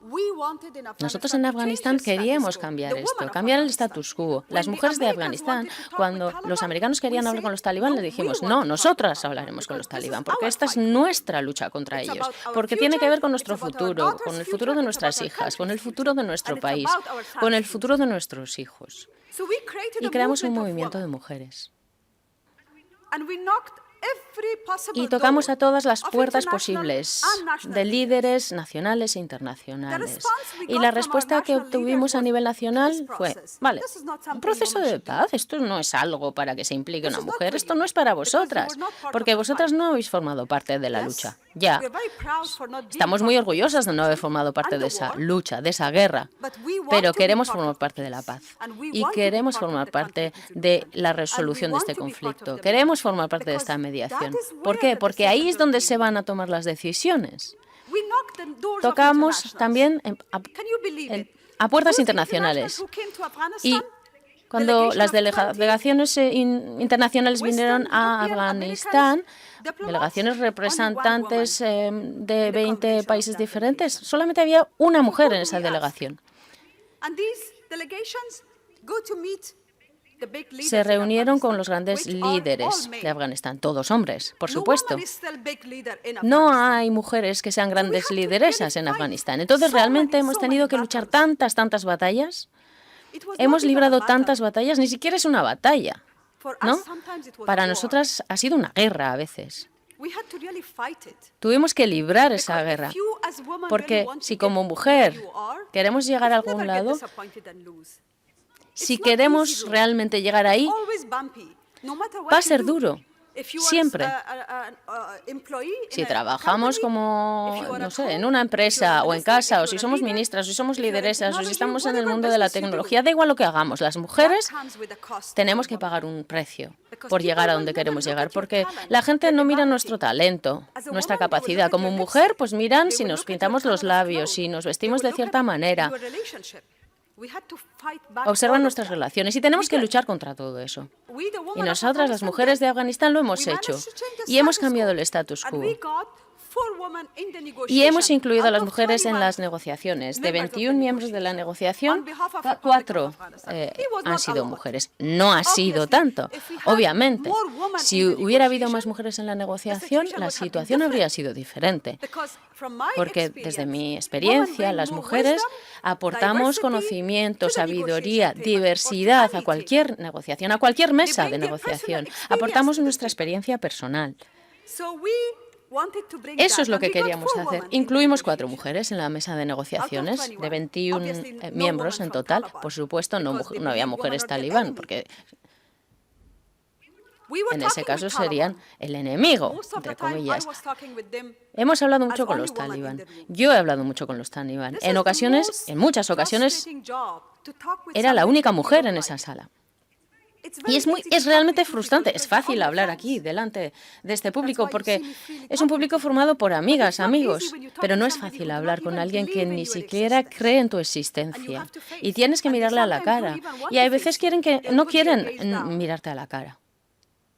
nosotros en Afganistán queríamos cambiar esto, cambiar el status quo. Las mujeres de Afganistán, cuando los americanos querían hablar con los talibán, les dijimos, no, nosotras hablaremos con los talibán, porque esta es nuestra lucha contra ellos, porque tiene que ver con nuestro futuro, con el futuro de nuestras hijas, con el futuro de nuestro país, con el futuro de nuestros hijos. Y creamos un movimiento de mujeres. Y tocamos a todas las puertas posibles de líderes nacionales e internacionales. Y la respuesta que obtuvimos a nivel nacional fue, vale, un proceso de paz, esto no es algo para que se implique una mujer, esto no es para vosotras, porque vosotras no habéis formado parte de la lucha. Ya, estamos muy orgullosas de no haber formado parte de esa lucha, de esa guerra, pero queremos formar parte de la paz y queremos formar parte de la resolución de este conflicto, queremos formar parte de esta mediación. ¿Por qué? Porque ahí es donde se van a tomar las decisiones. Tocamos también a puertas internacionales. Y cuando las delegaciones internacionales vinieron a Afganistán, delegaciones representantes de 20 países diferentes, solamente había una mujer en esa delegación. Se reunieron con los grandes líderes de Afganistán, todos hombres, por supuesto. No hay mujeres que sean grandes lideresas en Afganistán. Entonces, realmente hemos tenido que luchar tantas batallas. Hemos librado tantas batallas, ni siquiera es una batalla, ¿no? Para nosotras ha sido una guerra a veces. Tuvimos que librar esa guerra, porque si como mujer queremos llegar a algún lado, si queremos realmente llegar ahí, va a ser duro, siempre. Si trabajamos como, no sé, en una empresa o en casa, o si somos ministras, o si somos lideresas, o si estamos en el mundo de la tecnología, da igual lo que hagamos, las mujeres tenemos que pagar un precio por llegar a donde queremos llegar, porque la gente no mira nuestro talento, nuestra capacidad. Como mujer, pues miran si nos pintamos los labios, si nos vestimos de cierta manera. Observan nuestras relaciones y tenemos que luchar contra todo eso. Y nosotras, las mujeres de Afganistán, lo hemos hecho y hemos cambiado el status quo. Y hemos incluido a las mujeres en las negociaciones. De 21 miembros de la negociación, 4 han sido mujeres. No ha sido tanto. Obviamente, si hubiera habido más mujeres en la negociación, la situación habría sido diferente. Porque desde mi experiencia, las mujeres aportamos conocimiento, sabiduría, diversidad a cualquier negociación, a cualquier mesa de negociación. Aportamos nuestra experiencia personal. Eso es lo que queríamos hacer. Incluimos 4 mujeres en la mesa de negociaciones, de 21 miembros en total. Por supuesto, no había mujeres talibán, porque en ese caso serían el enemigo, entre comillas. Hemos hablado mucho con los talibán. Yo he hablado mucho con los talibán. En muchas ocasiones, era la única mujer en esa sala. Y es realmente frustrante. Es fácil hablar aquí, delante de este público, porque es un público formado por amigas, amigos. Pero no es fácil hablar con alguien que ni siquiera cree en tu existencia. Y tienes que mirarle a la cara. Y hay veces no quieren mirarte a la cara.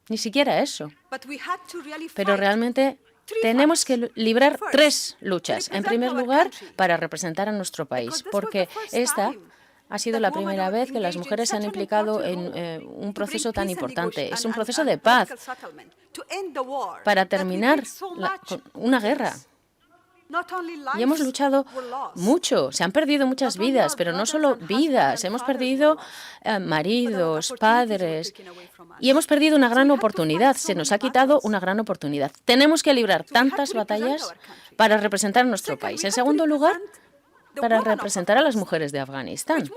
Ni siquiera eso. Pero realmente tenemos que librar 3 luchas. En primer lugar, para representar a nuestro país, porque esta ha sido la primera vez que las mujeres se han implicado en un proceso tan importante. Es un proceso de paz para terminar una guerra. Y hemos luchado mucho, se han perdido muchas vidas, pero no solo vidas, hemos perdido maridos, padres, y hemos perdido una gran oportunidad, se nos ha quitado una gran oportunidad. Tenemos que librar tantas batallas para representar a nuestro país. En segundo lugar, para representar a las mujeres de Afganistán.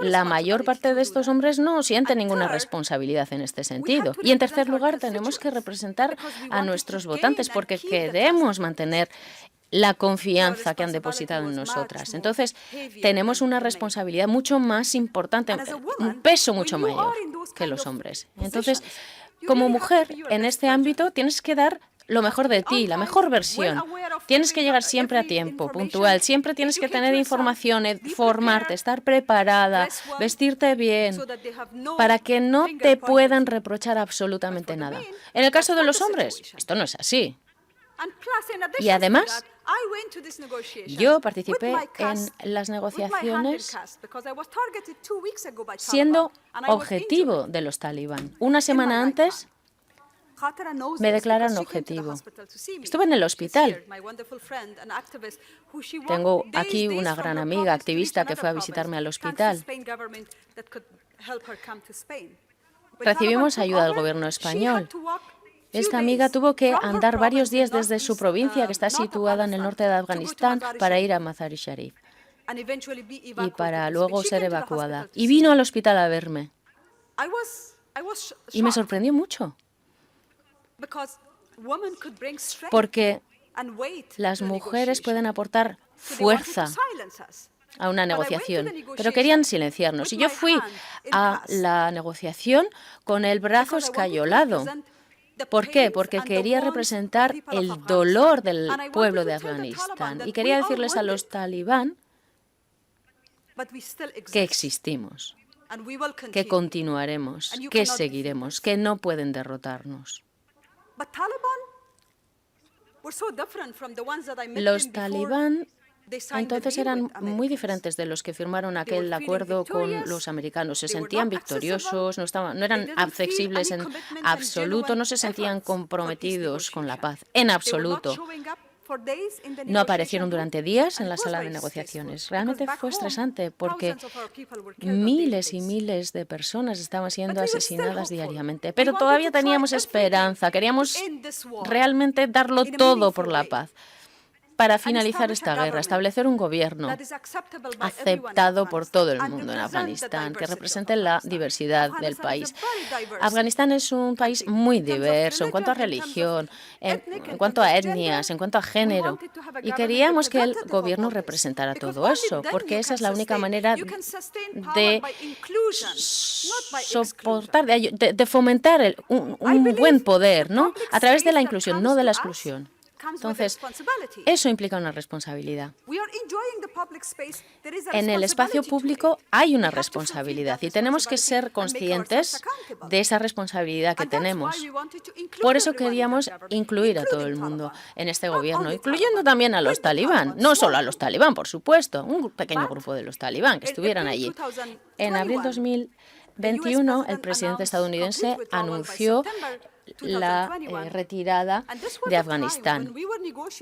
La mayor parte de estos hombres no sienten ninguna responsabilidad en este sentido. Y en tercer lugar, tenemos que representar a nuestros votantes porque queremos mantener la confianza que han depositado en nosotras. Entonces, tenemos una responsabilidad mucho más importante, un peso mucho mayor que los hombres. Entonces, como mujer, en este ámbito, tienes que dar lo mejor de ti, la mejor versión. Tienes que llegar siempre a tiempo, puntual. Siempre tienes que tener información, formarte, estar preparada, vestirte bien, para que no te puedan reprochar absolutamente nada. En el caso de los hombres, esto no es así. Y además, yo participé en las negociaciones siendo objetivo de los talibán. Una semana antes me declaran objetivo. Estuve en el hospital. Tengo aquí una gran amiga activista que fue a visitarme al hospital. Recibimos ayuda del gobierno español. Esta amiga tuvo que andar varios días desde su provincia, que está situada en el norte de Afganistán, para ir a Mazar-i Sharif y para luego ser evacuada. Y vino al hospital a verme. Y me sorprendió mucho. Porque las mujeres pueden aportar fuerza a una negociación, pero querían silenciarnos. Y yo fui a la negociación con el brazo escayolado. ¿Por qué? Porque quería representar el dolor del pueblo de Afganistán y quería decirles a los talibán que existimos, que continuaremos, que seguiremos, que no pueden derrotarnos. Los talibán entonces eran muy diferentes de los que firmaron aquel acuerdo con los americanos. Se sentían victoriosos, no eran accesibles en absoluto, no se sentían comprometidos con la paz, en absoluto. No aparecieron durante días en la sala de negociaciones. Realmente fue estresante porque miles y miles de personas estaban siendo asesinadas diariamente. Pero todavía teníamos esperanza, queríamos realmente darlo todo por la paz. Para finalizar esta guerra, establecer un gobierno aceptado por todo el mundo en Afganistán, que represente la diversidad del país. Afganistán es un país muy diverso en cuanto a religión, en cuanto a etnias, en cuanto a género. Y queríamos que el gobierno representara todo eso, porque esa es la única manera de soportar, de fomentar un buen poder, ¿no? A través de la inclusión, no de la exclusión. Entonces, eso implica una responsabilidad. En el espacio público hay una responsabilidad y tenemos que ser conscientes de esa responsabilidad que tenemos. Por eso queríamos incluir a todo el mundo en este gobierno, incluyendo también a los talibán. No solo a los talibán, por supuesto, un pequeño grupo de los talibán que estuvieran allí. En abril 2021, el presidente estadounidense anunció la retirada de Afganistán.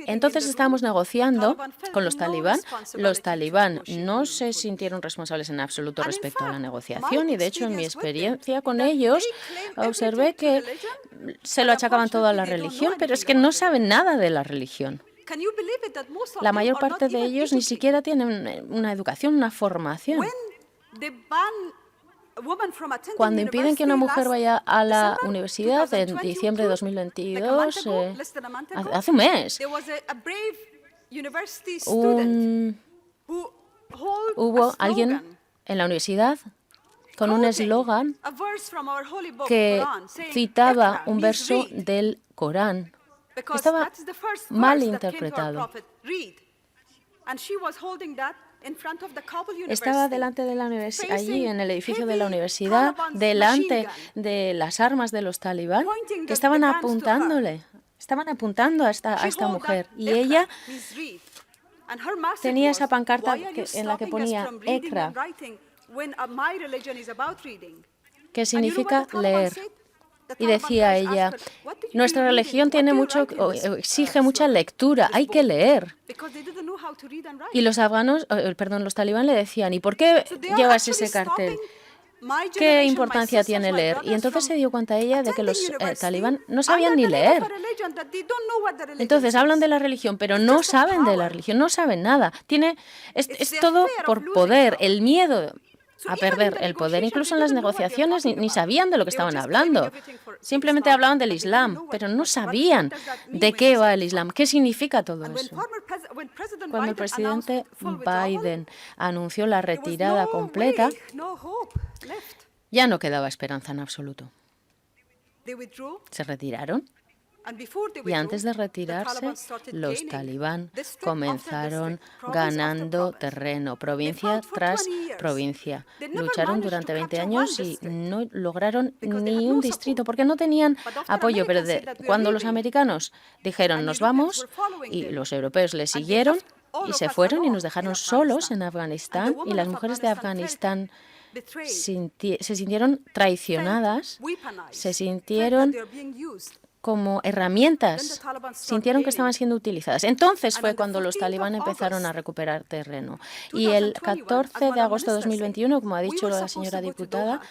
Entonces estábamos negociando con los talibán. Los talibán no se sintieron responsables en absoluto respecto a la negociación y, de hecho, en mi experiencia con ellos, observé que se lo achacaban todo a la religión, pero es que no saben nada de la religión. La mayor parte de ellos ni siquiera tienen una educación, una formación. Cuando impiden que una mujer vaya a la universidad en diciembre de 2022, hace un mes, hubo alguien en la universidad con un eslogan que citaba un verso del Corán. Estaba mal interpretado. Estaba delante de la universidad, allí en el edificio de la universidad, delante de las armas de los talibán, que estaban apuntando a esta mujer. Y ella tenía esa pancarta en la que ponía Iqra, que significa leer. Y decía ella, nuestra religión tiene exige mucha lectura, hay que leer. Y los los talibán le decían, ¿y por qué llevas ese cartel? ¿Qué importancia tiene leer? Y entonces se dio cuenta ella de que los talibán no sabían ni leer. Entonces hablan de la religión, pero no saben de la religión, no saben nada. Es todo por poder, el miedo a perder el poder. Incluso en las negociaciones ni sabían de lo que estaban hablando. Simplemente hablaban del Islam, pero no sabían de qué va el Islam, qué significa todo eso. Cuando el presidente Biden anunció la retirada completa, ya no quedaba esperanza en absoluto. Se retiraron. Y antes de retirarse, los talibán comenzaron ganando terreno, provincia tras provincia. Lucharon durante 20 años y no lograron ni un distrito porque no tenían apoyo. Pero cuando los americanos dijeron nos vamos y los europeos les siguieron y se fueron y nos dejaron solos en Afganistán, y las mujeres de Afganistán se sintieron traicionadas, se sintieron como herramientas, sintieron que estaban siendo utilizadas. Entonces fue cuando los talibán empezaron a recuperar terreno. Y el 14 de agosto de 2021, como ha dicho la señora diputada,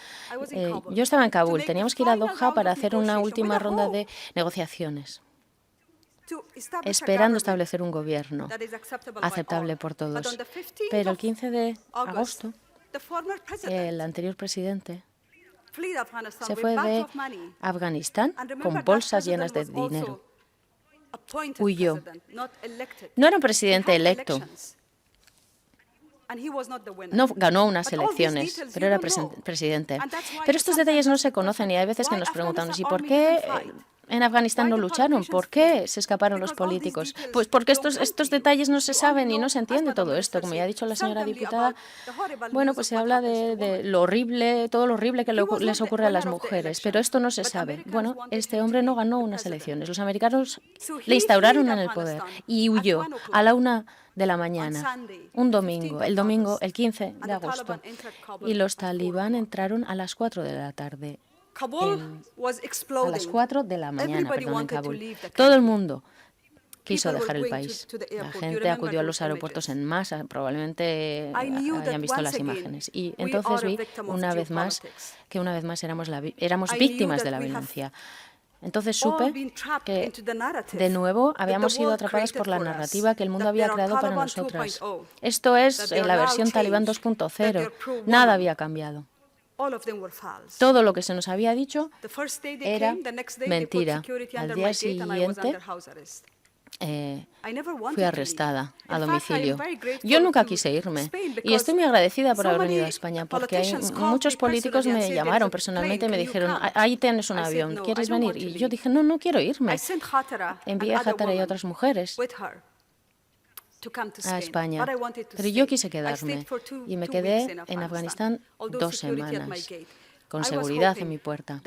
yo estaba en Kabul. Teníamos que ir a Doha para hacer una última ronda de negociaciones, esperando establecer un gobierno aceptable por todos. Pero el 15 de agosto, el anterior presidente se fue de Afganistán con bolsas llenas de dinero. Huyó. No era un presidente electo. No ganó unas elecciones, pero era presidente. Pero estos detalles no se conocen y hay veces que nos preguntamos, ¿y por qué en Afganistán no lucharon? ¿Por qué se escaparon los políticos? Pues porque estos detalles no se saben y no se entiende todo esto. Como ya ha dicho la señora diputada, bueno, pues se habla de lo horrible, todo lo horrible que les ocurre a las mujeres, pero esto no se sabe. Bueno, este hombre no ganó unas elecciones. Los americanos le instauraron en el poder y huyó a la 1 de la mañana, un domingo, el 15 de agosto. Y los talibán entraron a las 4 de la tarde. A las 4 de la mañana, en Kabul. Todo el mundo quiso dejar el país. La gente acudió a los aeropuertos en masa, probablemente hayan visto las imágenes. Y entonces vi una vez más que éramos víctimas de la violencia. Entonces supe que de nuevo habíamos sido atrapadas por la narrativa que el mundo había creado para nosotras. Esto es la versión Talibán 2.0. Nada había cambiado. Todo lo que se nos había dicho era mentira. Al día siguiente fui arrestada a domicilio. Yo nunca quise irme y estoy muy agradecida por haber venido a España porque muchos políticos me llamaron personalmente y me dijeron, ahí tienes un avión, ¿quieres venir? Y yo dije, no, no quiero irme. Envié a Hatara y a otras mujeres a España, pero yo quise quedarme y me quedé en Afganistán 2 semanas, con seguridad en mi puerta.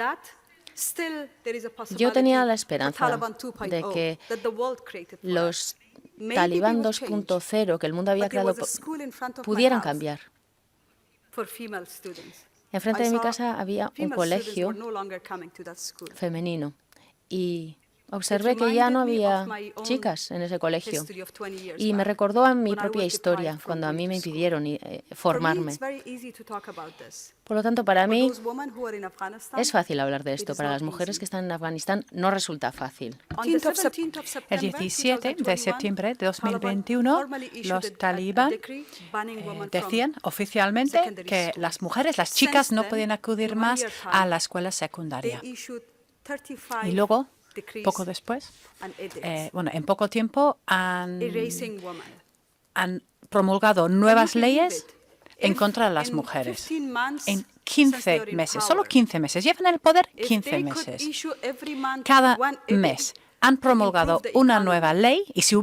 Yo tenía la esperanza de que los Talibán 2.0 que el mundo había creado pudieran cambiar. Enfrente de mi casa había un colegio femenino y observé que ya no había chicas en ese colegio y me recordó a mi propia historia cuando a mí me impidieron formarme. Por lo tanto, para mí es fácil hablar de esto. Para las mujeres que están en Afganistán no resulta fácil. El 17 de septiembre de 2021, los talibán decían oficialmente que las mujeres, las chicas, no podían acudir más a la escuela secundaria. Y luego, poco después, en poco tiempo han promulgado nuevas leyes en contra de las mujeres. En 15 meses, solo 15 meses, llevan el poder 15 meses. Cada mes han promulgado una nueva ley y si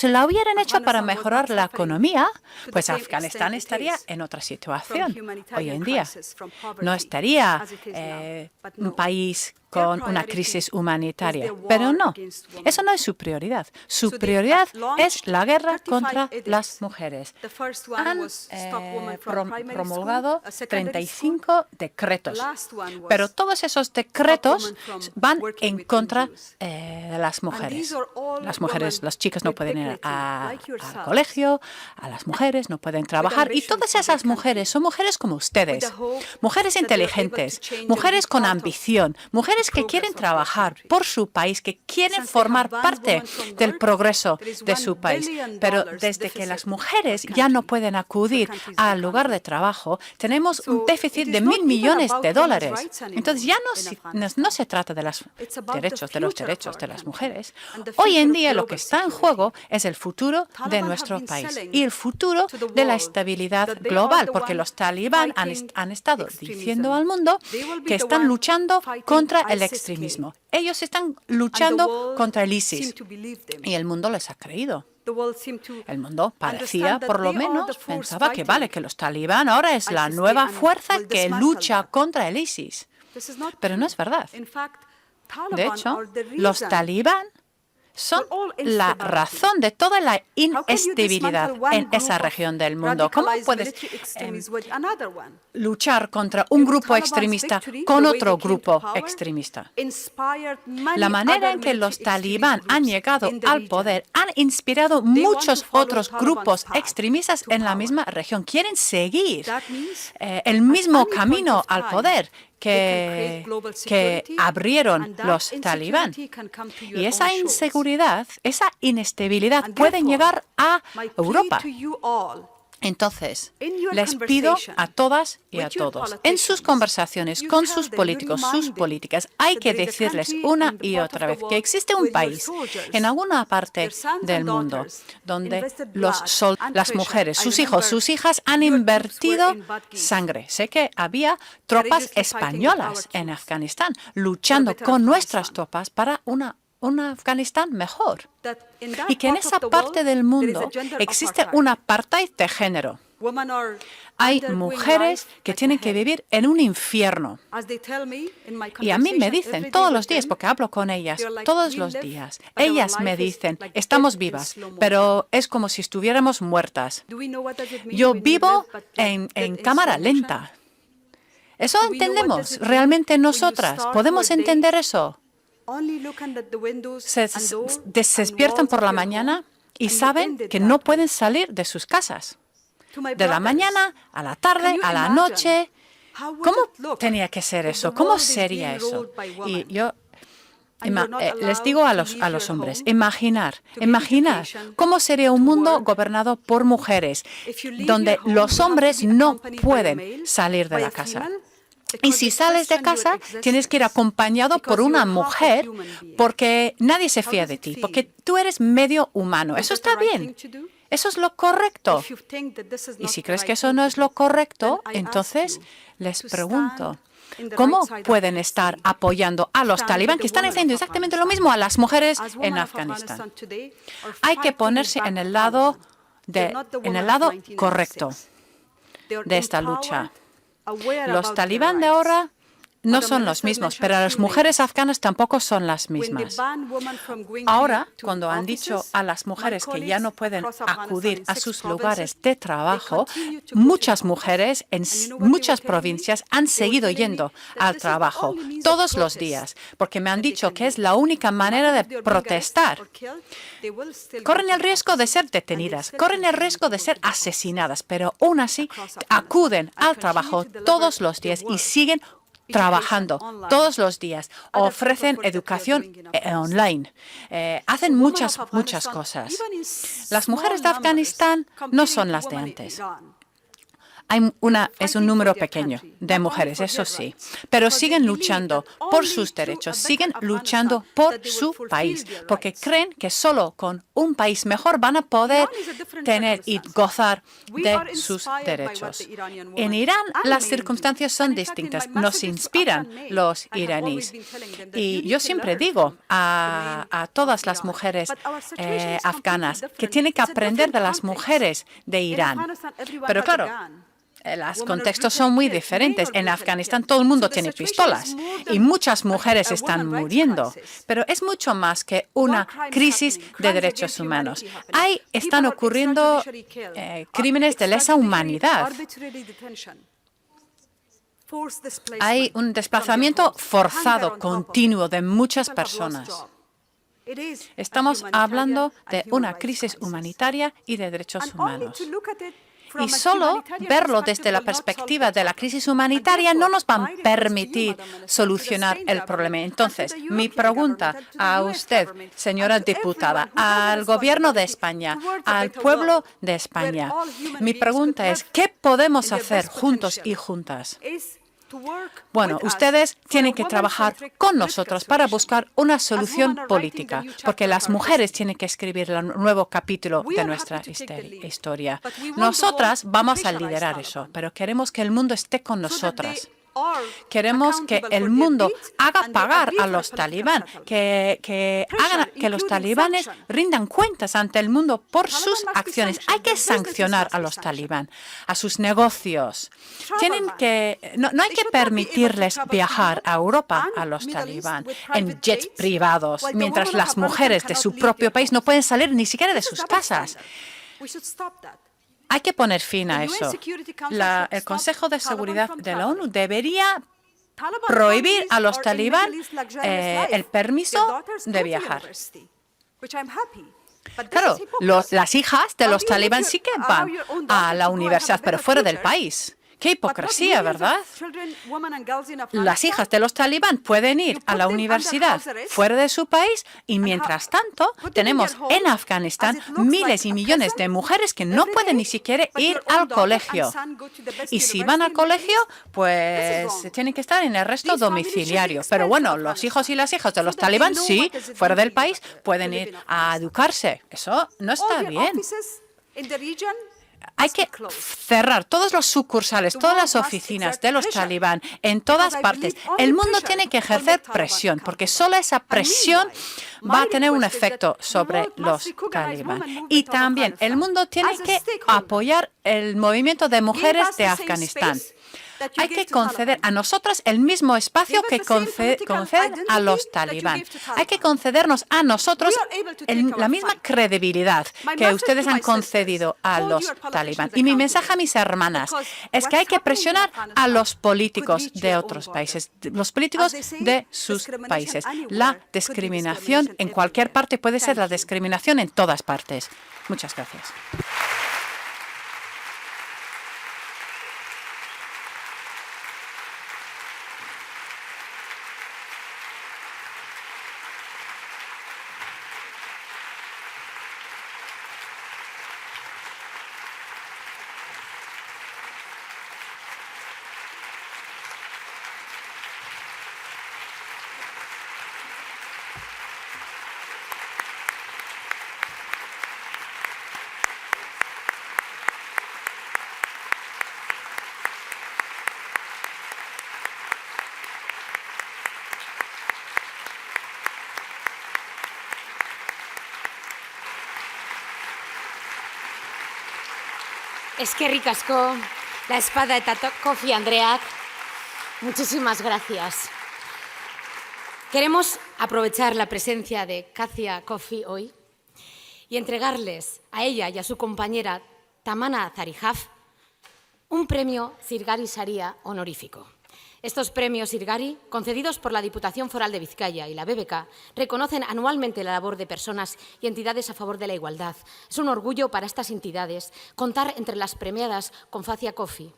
la hubieran hecho para mejorar la economía, pues Afganistán estaría en otra situación. Hoy en día no estaría un país con una crisis humanitaria. Pero no, eso no es su prioridad. Su prioridad es la guerra contra las mujeres. Han promulgado 35 decretos, pero todos esos decretos van en contra de las mujeres. Las chicas no pueden ir al colegio, a las mujeres no pueden trabajar y todas esas mujeres son mujeres como ustedes, mujeres inteligentes, mujeres con ambición, mujeres que quieren trabajar por su país, que quieren formar parte del progreso de su país. Pero desde que las mujeres ya no pueden acudir al lugar de trabajo, tenemos un déficit de $1.000 millones. Entonces ya no se trata de los derechos de las mujeres. Hoy en día lo que está en juego es el futuro de nuestro país y el futuro de la estabilidad global, porque los talibán han estado diciendo al mundo que están luchando contra el extremismo. Ellos están luchando contra el ISIS y el mundo les ha creído. El mundo parecía, por lo menos, pensaba que que los talibán ahora es la nueva fuerza que lucha contra el ISIS. Pero no es verdad. De hecho, los talibán son la razón de toda la inestabilidad en esa región del mundo. ¿Cómo puedes luchar contra un grupo extremista con otro grupo extremista? La manera en que los talibán han llegado al poder han inspirado muchos otros grupos extremistas en la misma región. Quieren seguir el mismo camino al poder que abrieron los talibán. Y esa inseguridad, esa inestabilidad pueden llegar a Europa. Entonces, les pido a todas y a todos, en sus conversaciones con sus políticos, sus políticas, hay que decirles una y otra vez que existe un país en alguna parte del mundo donde las mujeres, sus hijos, sus hijas han invertido sangre. Sé que había tropas españolas en Afganistán luchando con nuestras tropas para un Afganistán mejor. Y que en esa parte del mundo existe un apartheid de género. Hay mujeres que tienen que vivir en un infierno. Y a mí me dicen todos los días, porque hablo con ellas todos los días, ellas me dicen, estamos vivas, pero es como si estuviéramos muertas. Yo vivo en cámara lenta. Eso entendemos realmente nosotras. ¿Podemos entender eso? Se despiertan por la mañana y saben que no pueden salir de sus casas. De la mañana a la tarde, a la noche. ¿Cómo tenía que ser eso? ¿Cómo sería eso? Y yo les digo a los hombres, imaginar cómo sería un mundo gobernado por mujeres, donde los hombres no pueden salir de la casa. Y si sales de casa, tienes que ir acompañado por una mujer porque nadie se fía de ti, porque tú eres medio humano. Eso está bien. Eso es lo correcto. Y si crees que eso no es lo correcto, entonces les pregunto, ¿cómo pueden estar apoyando a los talibán que están haciendo exactamente lo mismo a las mujeres en Afganistán? Hay que ponerse en el lado correcto de esta lucha. Los talibán de ahora no son los mismos, pero las mujeres afganas tampoco son las mismas. Ahora, cuando han dicho a las mujeres que ya no pueden acudir a sus lugares de trabajo, muchas mujeres en muchas provincias han seguido yendo al trabajo todos los días, porque me han dicho que es la única manera de protestar. Corren el riesgo de ser detenidas, corren el riesgo de ser asesinadas, pero aún así acuden al trabajo todos los días y siguen trabajando todos los días, ofrecen educación online, hacen muchas cosas. Las mujeres de Afganistán no son las de antes. Es un número pequeño de mujeres, eso sí, pero siguen luchando por sus derechos, siguen luchando por su país, porque creen que solo con un país mejor van a poder tener y gozar de sus derechos. En Irán las circunstancias son distintas, nos inspiran los iraníes. Y yo siempre digo a todas las mujeres afganas que tienen que aprender de las mujeres de Irán. Pero claro, los contextos son muy diferentes. En Afganistán todo el mundo tiene pistolas y muchas mujeres están muriendo. Pero es mucho más que una crisis de derechos humanos. Ahí están ocurriendo crímenes de lesa humanidad. Hay un desplazamiento forzado continuo de muchas personas. Estamos hablando de una crisis humanitaria y de derechos humanos. Y solo verlo desde la perspectiva de la crisis humanitaria no nos va a permitir solucionar el problema. Entonces, mi pregunta a usted, señora diputada, al Gobierno de España, al pueblo de España, mi pregunta es, ¿qué podemos hacer juntos y juntas? Bueno, ustedes tienen que trabajar con nosotros para buscar una solución política, porque las mujeres tienen que escribir el nuevo capítulo de nuestra historia. Nosotras vamos a liderar eso, pero queremos que el mundo esté con nosotras. Queremos que el mundo haga pagar a los talibán, que hagan que los talibanes rindan cuentas ante el mundo por sus acciones. Hay que sancionar a los talibán, a sus negocios. No hay que permitirles viajar a Europa a los talibán en jets privados, mientras las mujeres de su propio país no pueden salir ni siquiera de sus casas. Hay que poner fin a eso. El Consejo de Seguridad de la ONU debería prohibir a los talibán el permiso de viajar. Claro, las hijas de los talibán sí que van a la universidad, pero fuera del país. ¡Qué hipocresía!, ¿verdad? Las hijas de los talibán pueden ir a la universidad fuera de su país y, mientras tanto, tenemos en Afganistán miles y millones de mujeres que no pueden ni siquiera ir al colegio. Y si van al colegio, pues tienen que estar en arresto domiciliario. Pero bueno, los hijos y las hijas de los talibán, sí, fuera del país, pueden ir a educarse. Eso no está bien. Hay que cerrar todos los sucursales, todas las oficinas de los talibán en todas partes. El mundo tiene que ejercer presión, porque solo esa presión va a tener un efecto sobre los talibán. Y también el mundo tiene que apoyar el movimiento de mujeres de Afganistán. Hay que conceder a nosotras el mismo espacio que conceden a los talibán. Hay que concedernos a nosotros la misma credibilidad que ustedes han concedido a los talibán. Y mi mensaje a mis hermanas es que hay que presionar a los políticos de otros países, los políticos de sus países. La discriminación en cualquier parte puede ser la discriminación en todas partes. Muchas gracias. Eskerrik asko, la espada eta Kofi Andreak. Muchísimas gracias. Queremos aprovechar la presencia de Katia Kofi hoy y entregarles a ella y a su compañera Tamana Zarihaf un premio Sirgari Saria honorífico. Estos premios Sirgari, concedidos por la Diputación Foral de Vizcaya y la BBK, reconocen anualmente la labor de personas y entidades a favor de la igualdad. Es un orgullo para estas entidades contar entre las premiadas con Katia Kofi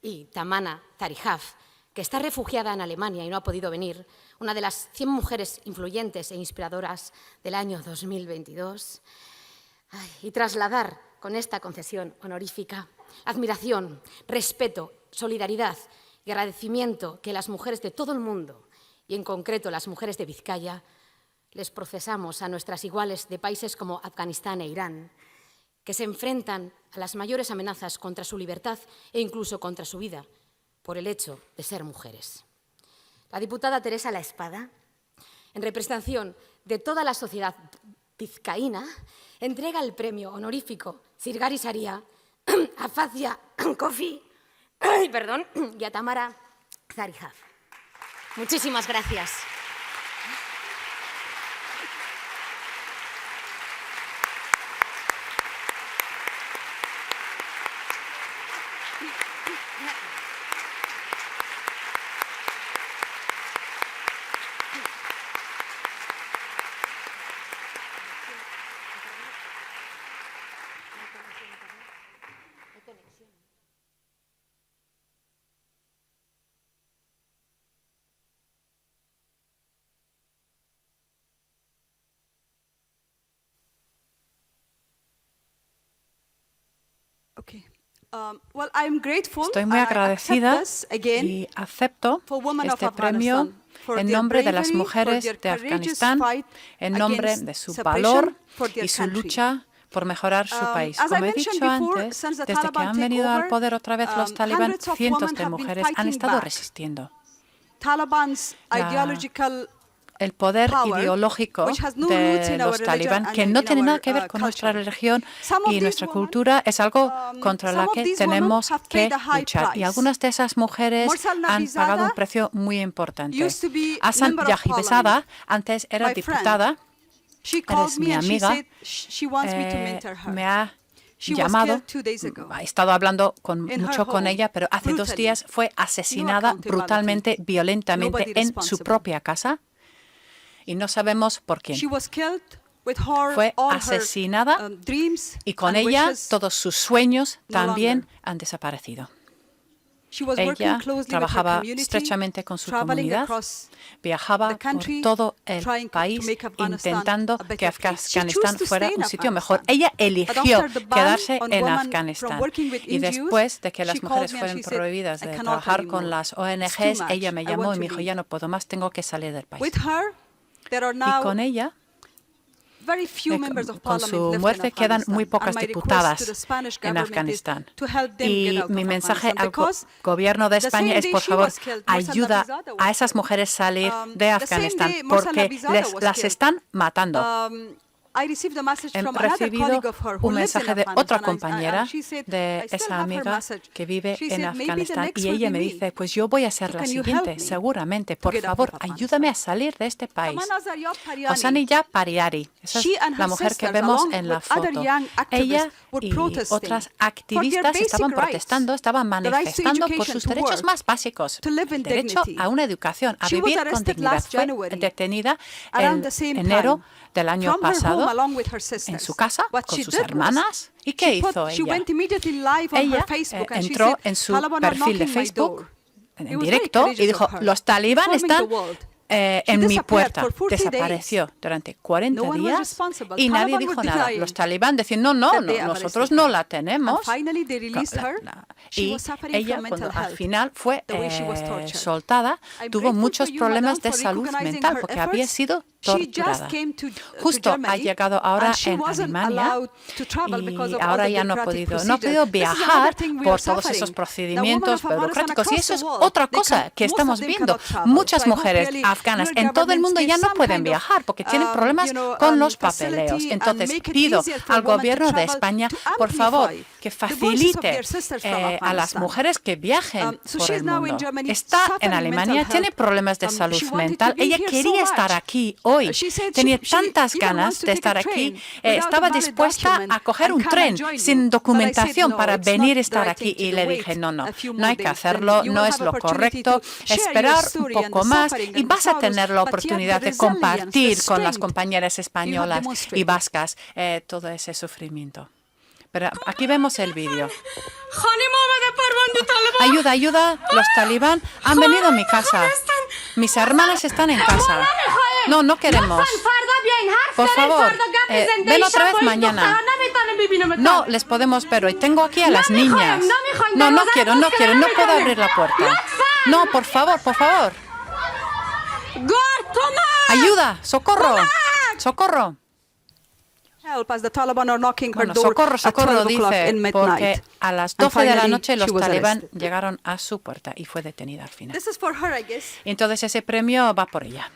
y Tamana Zarihaf, que está refugiada en Alemania y no ha podido venir, una de las 100 mujeres influyentes e inspiradoras del año 2022, y trasladar con esta concesión honorífica admiración, respeto, solidaridad y agradecimiento que las mujeres de todo el mundo, y en concreto las mujeres de Vizcaya, les procesamos a nuestras iguales de países como Afganistán e Irán, que se enfrentan a las mayores amenazas contra su libertad e incluso contra su vida, por el hecho de ser mujeres. La diputada Teresa La Espada, en representación de toda la sociedad vizcaína, entrega el premio honorífico Sirgari Saria a Katia Kofi y a Tamana Zarihaf. Muchísimas gracias. Okay. Well, I'm grateful. Estoy muy agradecida y acepto este premio en nombre de las mujeres de Afganistán, en nombre de su valor y su lucha por mejorar su país. Como he dicho antes, desde que han venido al poder otra vez los talibán, cientos de mujeres han estado resistiendo. El poder ideológico de los talibán, que no tiene nada que ver con nuestra religión y nuestra cultura, es algo contra lo que tenemos que luchar. Y algunas de esas mujeres han pagado un precio muy importante. Hasan Yahibezada antes era diputada, eres mi amiga, me ha llamado, he estado hablando mucho con ella, pero hace 2 días fue asesinada brutalmente, violentamente en su propia casa. Y no sabemos por quién. Fue asesinada y con ella todos sus sueños también han desaparecido. Ella trabajaba estrechamente con su comunidad, viajaba por todo el país intentando que Afganistán fuera un sitio mejor. Ella eligió quedarse en Afganistán y después de que las mujeres fueron prohibidas de trabajar con las ONGs, ella me llamó y me dijo, ya no puedo más, tengo que salir del país. Y con ella, con su muerte, quedan muy pocas diputadas en Afganistán. Y mi mensaje al gobierno de España es, por favor, ayuda a esas mujeres a salir de Afganistán, porque las están matando. He recibido un mensaje de otra compañera de esa amiga que vive en Afganistán y ella me dice, pues yo voy a ser la siguiente, seguramente. Por favor, ayúdame a salir de este país. Hosaniya Pariari, esa es la mujer que vemos en la foto. Ella y otras activistas estaban protestando, estaban manifestando por sus derechos más básicos. Derecho a una educación, a vivir con dignidad. Fue detenida en enero del año pasado en su casa con sus hermanas. ¿Y qué hizo ella? Ella entró en su perfil de Facebook en directo y dijo, los talibán están en mi puerta. Desapareció durante 40 días y nadie dijo nada. Los talibán decían, no, nosotros no la tenemos. Y ella, cuando al final fue soltada, tuvo muchos problemas de salud mental porque había sido torturada. Justo ha llegado ahora en Alemania y ahora ya no ha podido viajar por todos esos procedimientos burocráticos. Y eso es otra cosa que estamos viendo. Muchas mujeres afganas en todo el mundo ya no pueden viajar porque tienen problemas con los papeleos. Entonces pido al gobierno de España, por favor, que facilite a las mujeres que viajen por el mundo. Está en Alemania, tiene problemas de salud mental. Ella quería estar aquí hoy. Tenía tantas ganas de estar aquí. Estaba dispuesta a coger un tren sin documentación para venir a estar aquí. Y le dije, no hay que hacerlo, no es lo correcto. Esperar un poco más y vas a tener la oportunidad de compartir con las compañeras españolas y vascas todo ese sufrimiento. Pero aquí vemos el vídeo. Ayuda, los talibán han venido a mi casa. Mis hermanas están en casa. No queremos. Por favor, ven otra vez mañana. No les podemos ver hoy. Tengo aquí a las niñas. No quiero, no puedo abrir la puerta. No, por favor. Ayuda, socorro. Bueno, Socorro, dice, porque a las 12 de la noche los talibán llegaron a su puerta y fue detenida al final. Y entonces ese premio va por ella.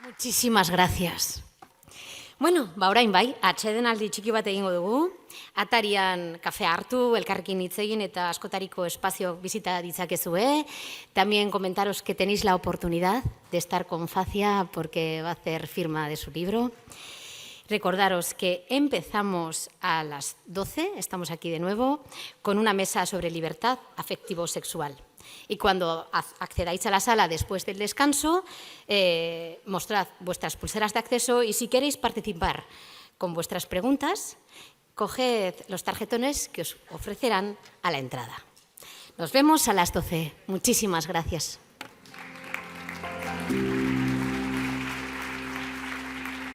Muchísimas gracias. Bueno, orain bai, atsedenaldi txiki bat egingo dugu. Atarian kafe hartu, elkarrekin hitz egin eta askotariko espazio bizita ditzakezue. También comentaros que tenéis la oportunidad de estar con Facia porque va a hacer firma de su libro. Recordaros que empezamos a las 12, estamos aquí de nuevo, con una mesa sobre libertad afectivo-sexual. Y cuando accedáis a la sala después del descanso, mostrad vuestras pulseras de acceso y si queréis participar con vuestras preguntas, coged los tarjetones que os ofrecerán a la entrada. Nos vemos a las 12. Muchísimas gracias.